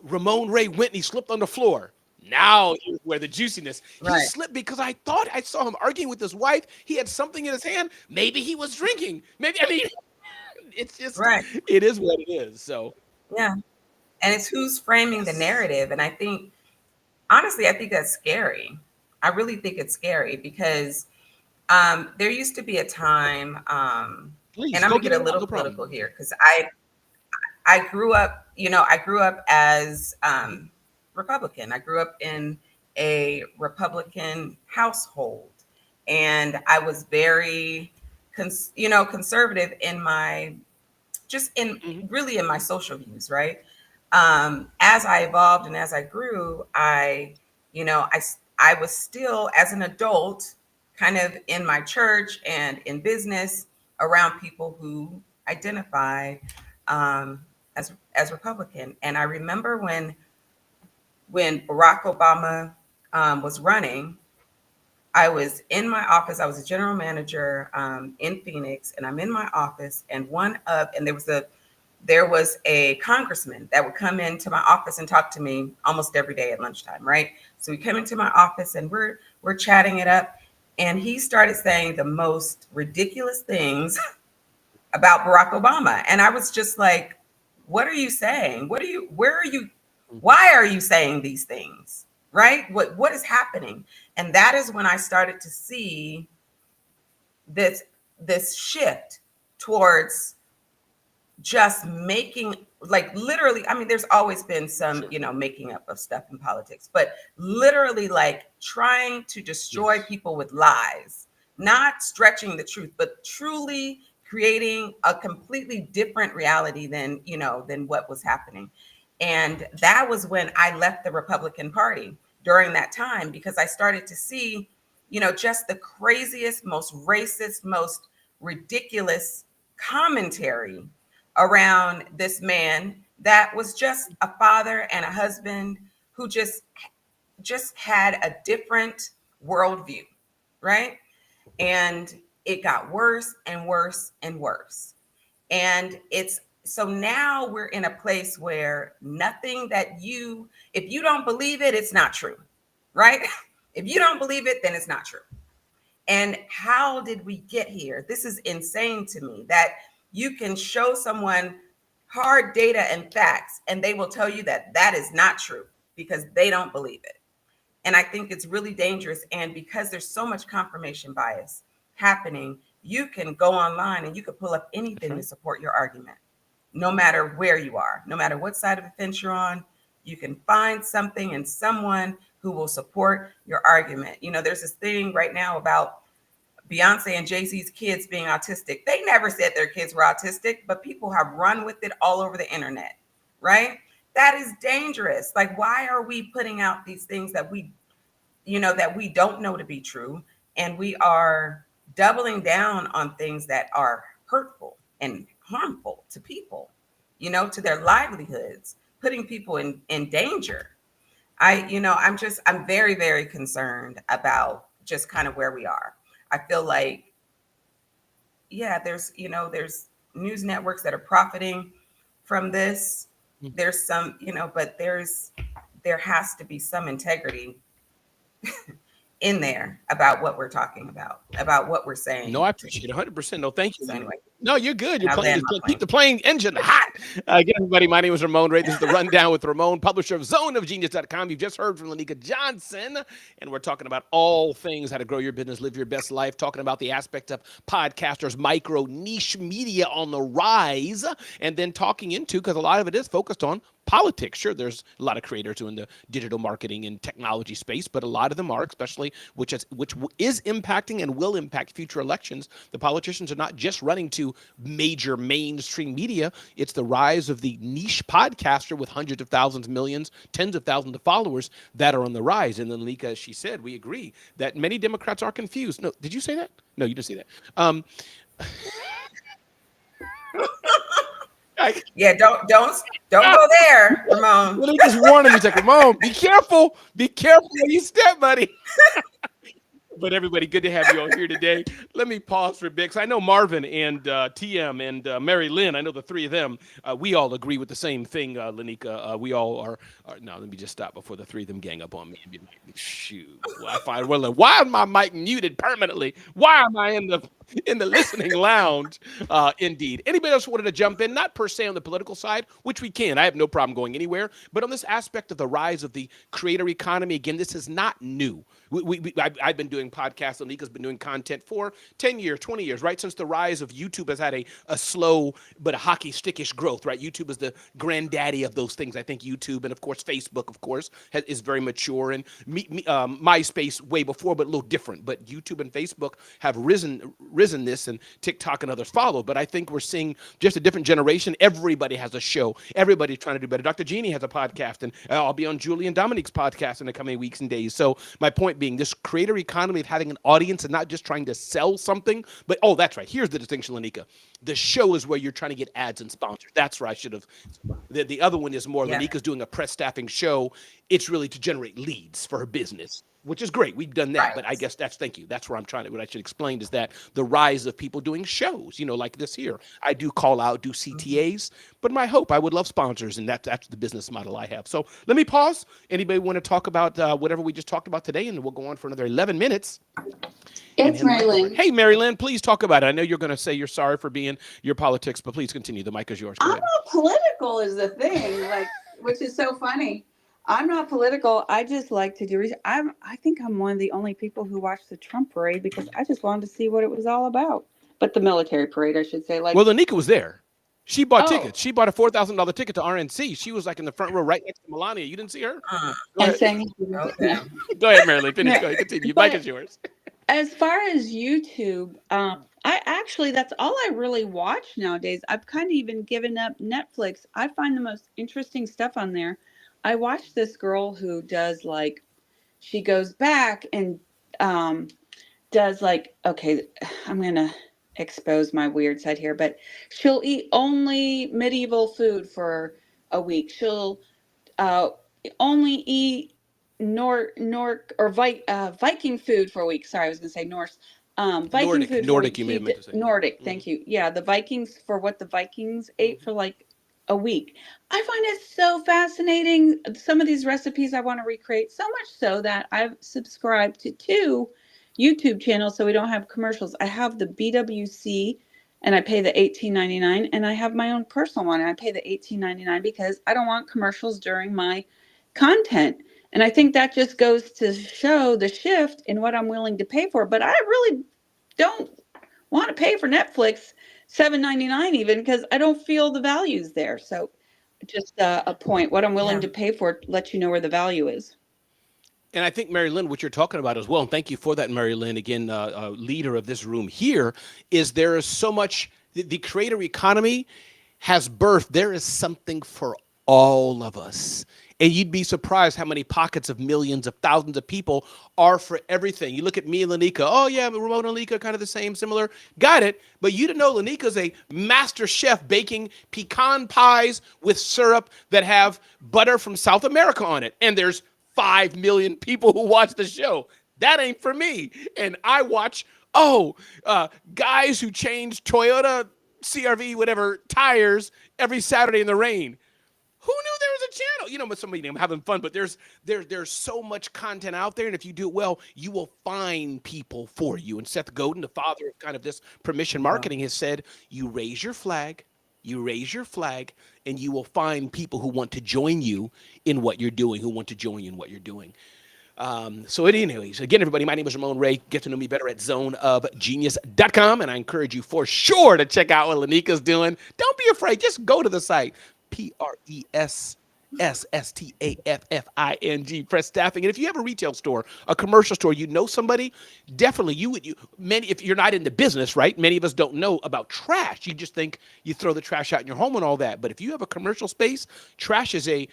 Ramon Ray Whitney slipped on the floor. Now here's where the juiciness. He Right. slipped because I thought I saw him arguing with his wife. He had something in his hand. Maybe he was drinking. Maybe, I mean, it's just, Right. it is what it is. So, Yeah. And it's who's framing the narrative. And I think, honestly, I think that's scary. I really think it's scary because there used to be a time, please and I'm go gonna get get a it out. little No political problem. here because I grew up, I grew up as Republican. I grew up in a Republican household, and I was very, conservative in my just in Mhm. really in my social views, right? As I evolved and as I grew, I was still as an adult, kind of in my church and in business around people who identify as Republican. And I remember when Barack Obama was running, I was in my office. I was a general manager in Phoenix, and I'm in my office. And there was a congressman that would come into my office and talk to me almost every day at lunchtime, right? So we come into my office and we're chatting it up, and he started saying the most ridiculous things about Barack Obama, and I was just like, "What are you saying? Where are you? Why are you saying these things? Right? What is happening?" And that is when I started to see this shift towards just making, like, literally, I mean, there's always been some, Sure. making up of stuff in politics, but literally like trying to destroy Yes. people with lies, not stretching the truth, but truly creating a completely different reality than what was happening. And that was when I left the Republican Party during that time, because I started to see, just the craziest, most racist, most ridiculous commentary around this man that was just a father and a husband who just had a different worldview, right? And it got worse and worse and worse. And it's so now we're in a place where nothing that if you don't believe it, it's not true, right? If you don't believe it, then it's not true. And how did we get here? This is insane to me that you can show someone hard data and facts, and they will tell you that that is not true because they don't believe it. And I think it's really dangerous. And because there's so much confirmation bias happening, you can go online and you can pull up That's anything to right. support your argument, no matter where you are, no matter what side of the fence you're on. You can find something and someone who will support your argument. There's this thing right now about Beyonce and Jay-Z's kids being autistic. They never said their kids were autistic, but people have run with it all over the internet, right? That is dangerous. Like, why are we putting out these things that we don't know to be true, and we are doubling down on things that are hurtful and harmful to people, to their livelihoods, putting people in danger. I'm very, very concerned about just kind of where we are. I feel like, yeah, there's news networks that are profiting from this. Mm. There's some, but there has to be some integrity in there about what we're talking about what we're No, saying I to appreciate it people. 100%. No, thank you, So Lanique. anyway, No, you're good. You're I playing. land my Keep plane. the plane engine hot. Again, everybody, my name is Ramon Ray. This is The Rundown with Ramon, publisher of zoneofgenius.com. You've just heard from Lainika Johnson, and we're talking about all things how to grow your business, live your best life, talking about the aspect of podcasters, micro niche media on the rise, and then talking into, because a lot of it is focused on politics. Sure, there's a lot of creators doing the digital marketing and technology space, but a lot of them are, especially which is impacting and will impact future elections. The politicians are not just running to major mainstream media. It's the rise of the niche podcaster with hundreds of thousands, millions, tens of thousands of followers that are on the rise. And then Lika, as she said, we agree that many Democrats are confused. No, did you say that? No, you didn't say that. I, Yeah, don't go there, Ramon. Lika's warning me. She's like, Ramon, be careful. Be careful where you step, buddy. But everybody, good to have you all here today. Let me pause for a bit, because I know Marvin and TM and Mary Lynn, I know the three of them, we all agree with the same thing, Lainika. We all are, now let me just stop before the three of them gang up on me. Shoot, why is my mic muted permanently? Why am I in the listening lounge? Indeed. Anybody else wanted to jump in? Not per se on the political side, which we can. I have no problem going anywhere. But on this aspect of the rise of the creator economy, again, this is not new. I've been doing podcasts. Lanika's been doing content for 10 years, 20 years, right? Since the rise of YouTube has had a slow but a hockey stickish growth, right? YouTube is the granddaddy of those things. I think YouTube and, of course, Facebook, of course, is very mature. And MySpace way before, but a little different. But YouTube and Facebook have risen this, and TikTok and others follow. But I think we're seeing just a different generation. Everybody has a show. Everybody's trying to do better. Dr. Jeannie has a podcast, and I'll be on Julie and Dominique's podcast in the coming weeks and days. So my point being, this creator economy of having an audience and not just trying to sell something, but, oh, that's right. Here's the distinction, Lainika. The show is where you're trying to get ads and sponsors. That's where I should have. The other one is more, Yeah. Lanika's doing a press staffing show. It's really to generate leads for her business, which is great. We've done that, Right. but I guess thank you. That's where I'm trying to, what I should explain is that the rise of people doing shows, like this here. I do call out, do CTAs, but my hope, I would love sponsors, and that's the business model I have. So let me pause. Anybody want to talk about whatever we just talked about today, and we'll go on for another 11 minutes. It's Mary Lynn. Hey, Mary Lynn, please talk about it. I know you're going to say you're sorry for being your politics, but please continue. The mic is yours. Go I'm ahead. not political is the thing, which is so funny. I'm not political. I just like to do research. I think I'm one of the only people who watched the Trump parade because I just wanted to see what it was all about. But the military parade, I should say. Well, Lainika was there. She bought Oh. tickets. She bought a $4,000 ticket to RNC. She was like in the front row right next to Melania. You didn't see her? Go and ahead, saying, Okay. Go ahead, Mary Lynn. Finish. Go ahead. Continue. Mic is yours. as far as YouTube, that's all I really watch nowadays. I've kind of even given up Netflix. I find the most interesting stuff on there. I watched this girl who does she goes back and does okay, I'm going to expose my weird side here, but she'll eat only medieval food for a week. She'll only eat Viking food for a week. Sorry, I was going to say Norse. Viking food. Nordic, you may have meant to say. Nordic. Thank you. Yeah, the Vikings, for what the Vikings ate for a week. I find it so fascinating. Some of these recipes I want to recreate, so much so that I've subscribed to 2 YouTube channels so we don't have commercials. I have the BWC and I pay the $18.99, and I have my own personal one and I pay the $18.99 because I don't want commercials during my content. And I think that just goes to show the shift in what I'm willing to pay for. But I really don't want to pay for Netflix $7.99 even, because I don't feel the value's there. So just a point, what I'm willing to pay for lets you know where the value is. And I think, Mary Lynn, what you're talking about as well, and thank you for that, Mary Lynn, again, leader of this room here, is there is so much, the creator economy has birthed, there is something for all of us. And you'd be surprised how many pockets of millions of thousands of people are for everything. You look at me and Lainika. Oh, yeah, Ramon and Lainika are kind of the same, similar. Got it. But you didn't know Lanika's a master chef baking pecan pies with syrup that have butter from South America on it. And there's 5 million people who watch the show. That ain't for me. And I watch, guys who change Toyota CRV, whatever, tires every Saturday in the rain. Who knew there was the channel. But somebody, I'm having fun, but there's so much content out there. And if you do it well, you will find people for you. And Seth Godin, the father of kind of this permission Yeah. marketing, has said, you raise your flag, and you will find people who want to join you in what you're doing, So anyways, again, everybody, my name is Ramon Ray. Get to know me better at zoneofgenius.com. And I encourage you for sure to check out what Lanika's doing. Don't be afraid. Just go to the site, PRESSSTAFFING, Press Staffing. And if you have a retail store, a commercial store, somebody, definitely if you're not in the business, right? Many of us don't know about trash. You just think you throw the trash out in your home and all that. But if you have a commercial space, trash is a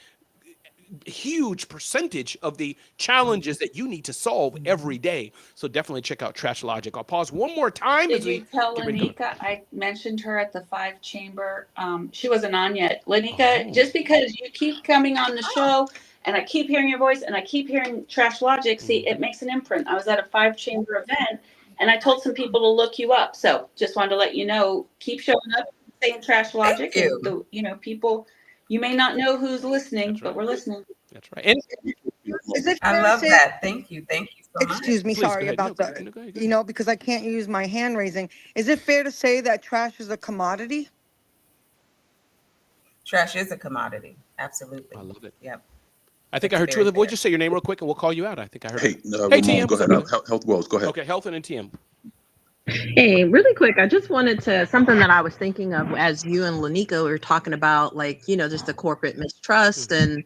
huge percentage of the challenges that you need to solve every day. So definitely check out Trash Logic. I'll pause one more time Did as we you tell get ready to go. Lanika I mentioned her at the 5-chamber? She wasn't on yet. Lanika, just because you keep coming on the show and I keep hearing your voice and I keep hearing Trash Logic, see, it makes an imprint. I was at a 5-chamber event and I told some people to look you up. So just wanted to let you know, keep showing up, saying Trash Logic, Thank and you. people, you may not know who's listening, That's but right. we're listening. That's right. And Is it I fair to love say? that. Thank you so much. Excuse me, please go sorry ahead. No, about go, the, go ahead. because I can't use my hand raising. Is it fair to say that trash is a commodity? Trash is a commodity. Absolutely. I love it. Yep. I think I It's heard two very other boys. fair. Just say your name real quick and we'll call you out. I think I heard. Hey, Hey, Ramon, TM, go what's up, ahead. brother? Health Wells, go ahead. Okay, Health and TM. Hey, really quick, I just wanted to something that I was thinking of as you and Lanika were talking about, like, just the corporate mistrust and,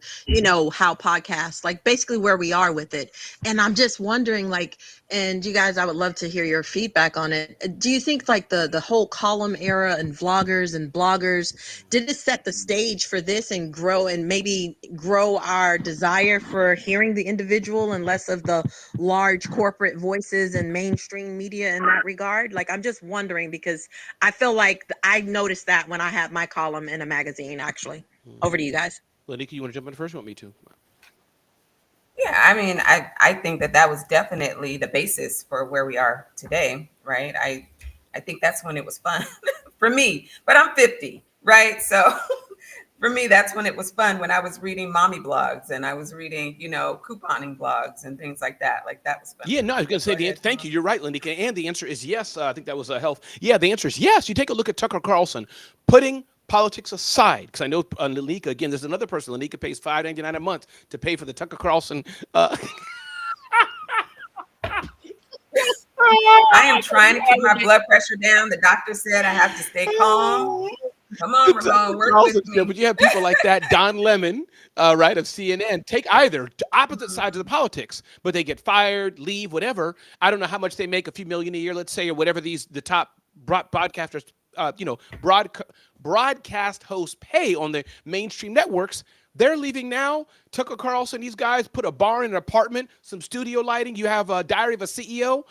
how podcasts, like basically where we are with it. And I'm just wondering, like, and you guys, I would love to hear your feedback on it. Do you think like the whole column era and vloggers and bloggers, did it set the stage for this and maybe grow our desire for hearing the individual and less of the large corporate voices and mainstream media in that regard? Like, I'm just wondering because I feel like I noticed that when I had my column in a magazine, actually. Over to you guys. Lanika, you want to jump in first? You want me to? Yeah, I mean, I think that was definitely the basis for where we are today, right? I think that's when it was fun for me, but I'm 50, right? So for me, that's when it was fun, when I was reading mommy blogs and I was reading, couponing blogs and things like that. Like that was fun. Yeah, no, I was going to say, Go ahead, thank Tom. you. You're right, Lanika. And the answer is yes. I think that was Health. Yeah, the answer is yes. You take a look at Tucker Carlson, putting politics aside, because I know Lanika, again, there's another person. Lanika pays $5.99 a month to pay for the Tucker Carlson. I am trying to keep my blood pressure down. The doctor said I have to stay calm. Come on, Ramon, work with me. But you have people like that, Don Lemon, right, of CNN, take either opposite sides of the politics, but they get fired, leave, whatever. I don't know how much they make, a few million a year, let's say, or whatever the top broadcasters, broadcast hosts pay on the mainstream networks. They're leaving now. Tucker Carlson, these guys put a bar in an apartment, some studio lighting. You have a Diary of a CEO.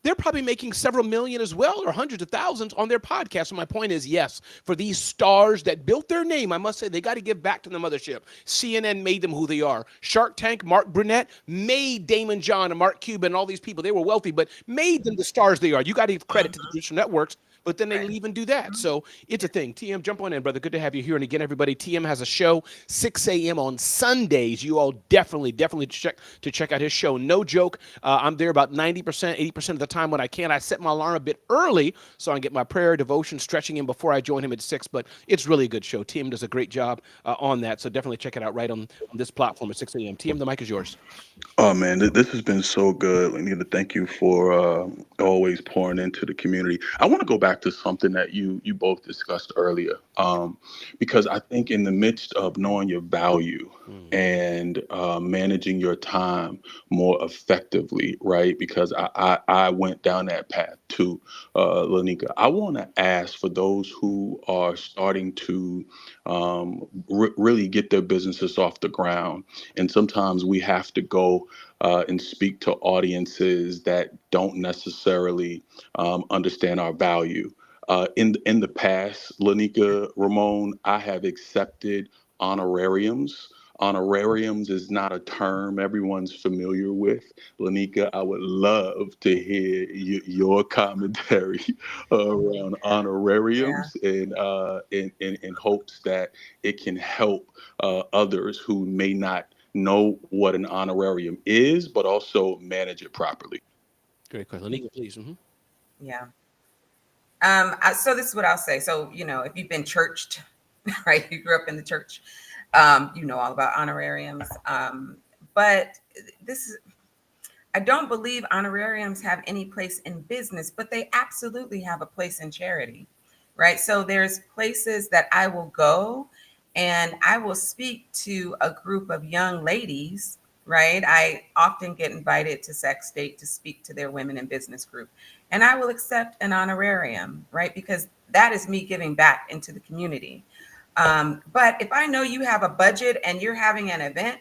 They're probably making several million as well, or hundreds of thousands on their podcast. So my point is, yes, for these stars that built their name, I must say they got to give back to the mothership. CNN made them who they are. Shark Tank, Mark Burnett made Damon John and Mark Cuban and all these people. They were wealthy, but made them the stars they are. You got to give credit to the digital networks, but then they leave and do that. So it's a thing. TM, jump on in, brother. Good to have you here. And again, everybody, TM has a show 6 a.m. on Sundays. You all definitely check out his show. No joke. I'm there about 90%, 80% of the time when I can. I set my alarm a bit early so I can get my prayer, devotion, stretching in before I join him at 6. But it's really a good show. TM does a great job on that. So definitely check it out right on this platform at 6 a.m. TM, the mic is yours. Oh man, this has been so good. Lanita, thank you for always pouring into the community. I want to go back to something that you both discussed earlier, because I think in the midst of knowing your value and managing your time more effectively, right? Because I went down that path too, Lanika. I want to ask for those who are starting to really get their businesses off the ground, and sometimes we have to go and speak to audiences that don't necessarily understand our value. In the past, Lanika, Ramon, I have accepted honorariums Honorariums is not a term everyone's familiar with. Lanika, I would love to hear your commentary around Yeah. honorariums, and in hopes that it can help others who may not know what an honorarium is, but also manage it properly. Great question. Lanika, please. Yeah. So this is what I'll say. So, if you've been churched, right, you grew up in the church, you know all about honorariums. But this is, I don't believe honorariums have any place in business, but they absolutely have a place in charity, right? So there's places that I will go and I will speak to a group of young ladies, right? I often get invited to Sex State to speak to their women in business group, and I will accept an honorarium, right? Because that is me giving back into the community. But if I know you have a budget and you're having an event,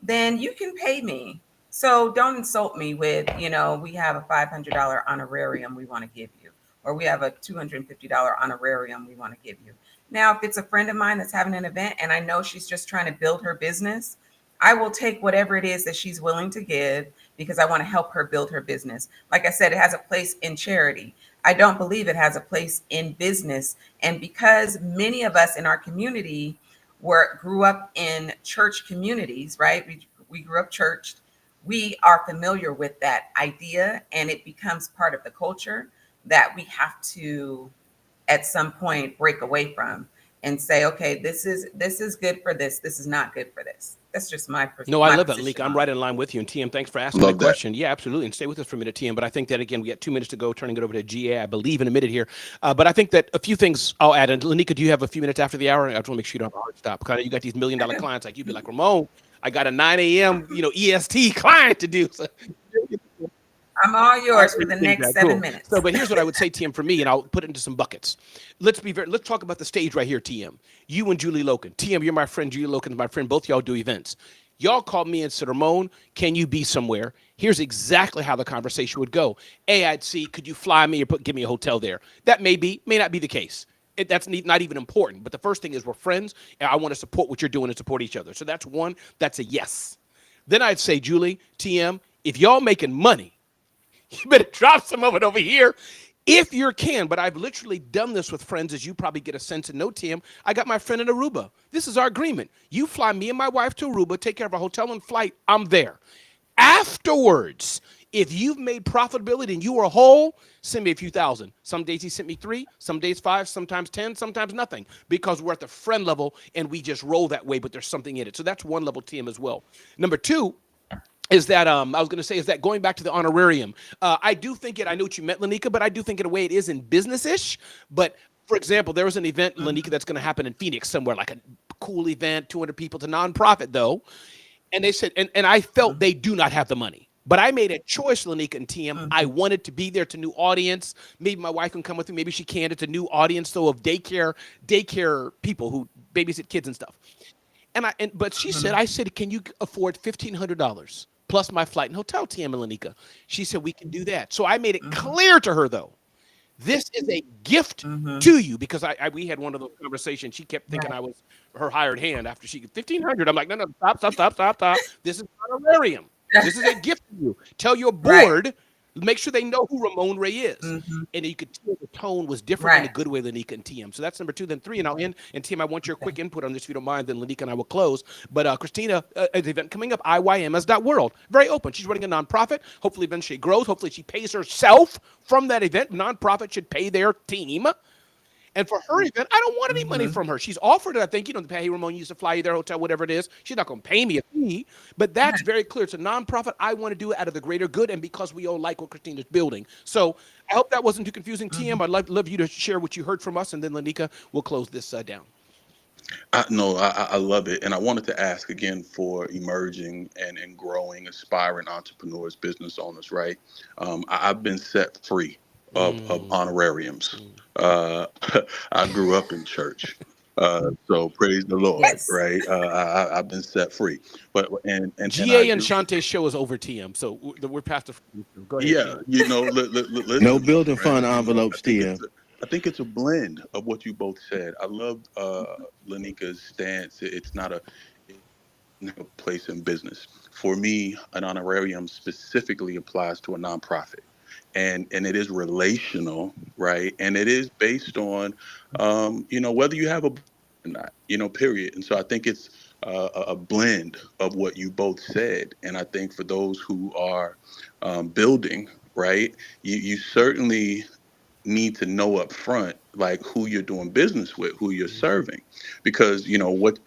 then you can pay me. So don't insult me with, we have a $500 honorarium we want to give you, or we have a $250 honorarium we want to give you. Now, if it's a friend of mine that's having an event and I know she's just trying to build her business, I will take whatever it is that she's willing to give because I want to help her build her business. Like I said, it has a place in charity. I don't believe it has a place in business. And because many of us in our community grew up in church communities, right? We grew up churched. We are familiar with that idea, and it becomes part of the culture that we have to at some point break away from and say, okay, this is good for this. This is not good for this. That's just No, I my love that, position Leek. I'm on right it. in line with you. And TM, thanks for asking the Love that. question. Yeah, absolutely. And stay with us for a minute, TM. But I think that, again, we got 2 minutes to go, turning it over to GA, I believe, in a minute here. But I think that a few things I'll add. And Lanika, do you have a few minutes after the hour? I just want to make sure you don't have a hard stop. Because you got these $1 million clients. Like, you'd be like, Ramon, I got a 9 a.m., EST client to do. So, I'm all yours for the appreciate next that. 7 Cool. minutes. So, but here's what I would say, TM, for me, and I'll put it into some buckets. Let's talk about the stage right here, TM. You and Julie Loken. TM, you're my friend. Julie Loken's my friend. Both y'all do events. Y'all called me and said, Ramon, can you be somewhere? Here's exactly how the conversation would go. A, I'd see, could you fly me or give me a hotel there? That may not be the case. That's not even important. But the first thing is we're friends, and I want to support what you're doing and support each other. So that's one. That's a yes. Then I'd say, Julie, TM, if y'all making money, you better drop some of it over here if you can. But I've literally done this with friends, as you probably get a sense and know, Tim. I got my friend in Aruba. This is our agreement. You fly me and my wife to Aruba, take care of a hotel and flight, I'm there. Afterwards, if you've made profitability and you are whole, send me a few thousand. Some days he sent me 3, some days 5, sometimes 10, sometimes nothing, because we're at the friend level and we just roll that way, but there's something in it. So that's one level, TM, as well. Number 2, is that I was going to say, is that going back to the honorarium? I do think it. I know what you meant, Lanika, but I do think in a way it is in business-ish. But for example, there was an event, Lanika, that's going to happen in Phoenix somewhere, like a cool event, 200 people. It's a nonprofit though, and they said, and I felt they do not have the money. But I made a choice, Lanika and TM. I wanted to be there to new audience. Maybe my wife can come with me. Maybe she can. It's a new audience, though, of daycare people who babysit kids and stuff. But she said, I said, can you afford $1,500 plus my flight and hotel, TM and Lanika? She said, we can do that. So I made it clear to her, though, this is a gift to you, because we had one of those conversations. She kept thinking Right. I was her hired hand after she 1,500. I'm like, no, stop. This is honorarium. This is a gift to you. Tell your Right. board, make sure they know who Ramon Ray is. And you could tell the tone was different in a Right. good way, Lanika and TM. So that's number 2. Then 3, and I'll end. And TM, I want your quick input on this, if you don't mind. Then Lanika and I will close. But Christina, an event coming up, IYMS.world. Very open. She's running a nonprofit. Hopefully, eventually it grows. Hopefully, she pays herself from that event. Nonprofit should pay their team. And for her event, I don't want any money from her. She's offered it, I think, to pay, hey, Ramon used to fly you there, hotel, whatever it is. She's not going to pay me a fee. But that's very clear. It's a nonprofit. I want to do it out of the greater good and because we all like what Christina's building. So I hope that wasn't too confusing, TM. I'd love you to share what you heard from us, and then, Lanika, we'll close this down. No, I love it. And I wanted to ask again for emerging and growing, aspiring entrepreneurs, business owners, right? I've been set free of honorariums. I grew up in church. So praise the Lord, Yes. right? I've been set free. And I GA and do. Shantae's show is over, TM. So we're past the. Go ahead. Yeah, listen, No building right? fund envelopes, TM. I think it's a blend of what you both said. I loved Lanika's stance. It's not a place in business. For me, an honorarium specifically applies to a nonprofit. And it is relational, right? And it is based on, whether you have a or not, period. And so I think it's a blend of what you both said. And I think for those who are building, right, you certainly need to know up front like who you're doing business with, who you're serving, because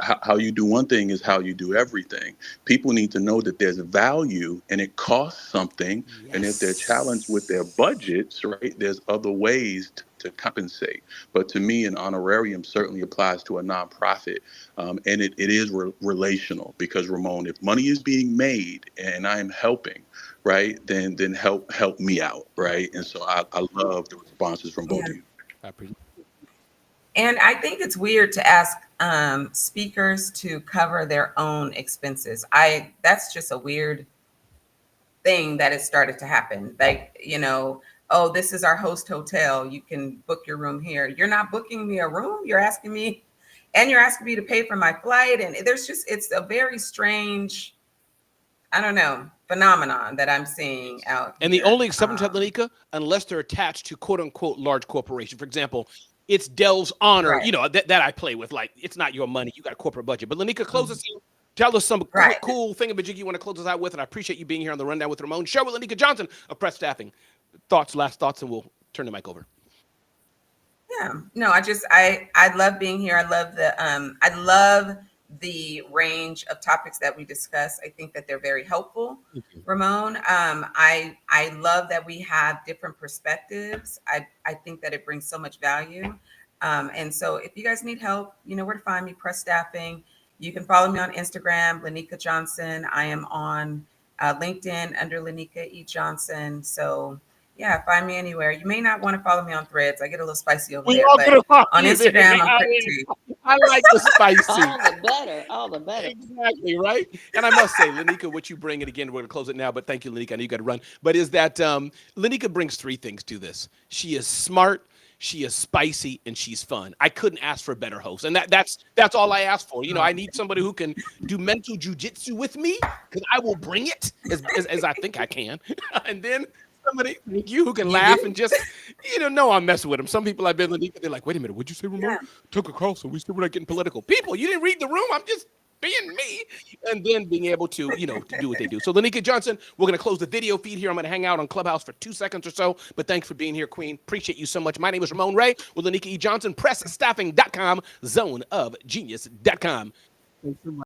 how you do one thing is how you do everything. People need to know that there's value and it costs something, and if they're challenged with their Yes. budgets, right, there's other ways to compensate. But to me, an honorarium certainly applies to a nonprofit, and it is relational, because Ramon, if money is being made and I am helping, right, then help me out, right. And so I love the responses from both Yeah. of you. I appreciate And I think it's weird to ask speakers to cover their own expenses. That's just a weird thing that has started to happen. Like, oh, this is our host hotel. You can book your room here. You're not booking me a room. You're asking me to pay for my flight. And it's a very strange, I don't know, phenomenon that I'm seeing out And the here. only exception to that, Lanika, unless they're attached to quote unquote large corporation. For example, it's Dell's honor, Right. that I play with. Like, it's not your money. You got a corporate budget. But Lanika, close us out. Tell us some Right. cool thingamajig you want to close us out with. And I appreciate you being here on the Rundown with Ramon. Share with Lanika Johnson of Press Staffing. Last thoughts, and we'll turn the mic over. Yeah. No, I love being here. I love the range of topics that we discuss. I think that they're very helpful, Ramon. I love that we have different perspectives. I think that it brings so much value. And so if you guys need help, you know where to find me, Press Staffing. You can follow me on Instagram, Lainika Johnson. I am on LinkedIn under Lainika E. Johnson. So yeah, find me anywhere. You may not want to follow me on Threads. I get a little spicy over We there, all but gonna follow on you there. Instagram, I'm I pretty. like the spicy. All the better. All the better. Exactly, right? And I must say, Lanika, what you bring, and again, we're going to close it now, but thank you, Lanika. I know you got to run. But is that Lanika brings three things to this. She is smart, she is spicy, and she's fun. I couldn't ask for a better host. And that's all I ask for. I need somebody who can do mental jujitsu with me, because I will bring it as I think I can. And then somebody like you who can laugh and just, know I'm messing with them. Some people I've been with, they're like, wait a minute, what'd you say, Ramon? Yeah. Tucker Carlson, we said we're not getting political. People, you didn't read the room. I'm just being me. And then being able to, to do what they do. So Lainika Johnson, we're going to close the video feed here. I'm going to hang out on Clubhouse for 2 seconds or so. But thanks for being here, Queen. Appreciate you so much. My name is Ramon Ray with Lainika E. Johnson, PressStaffing.com, ZoneOfGenius.com. Thanks so much.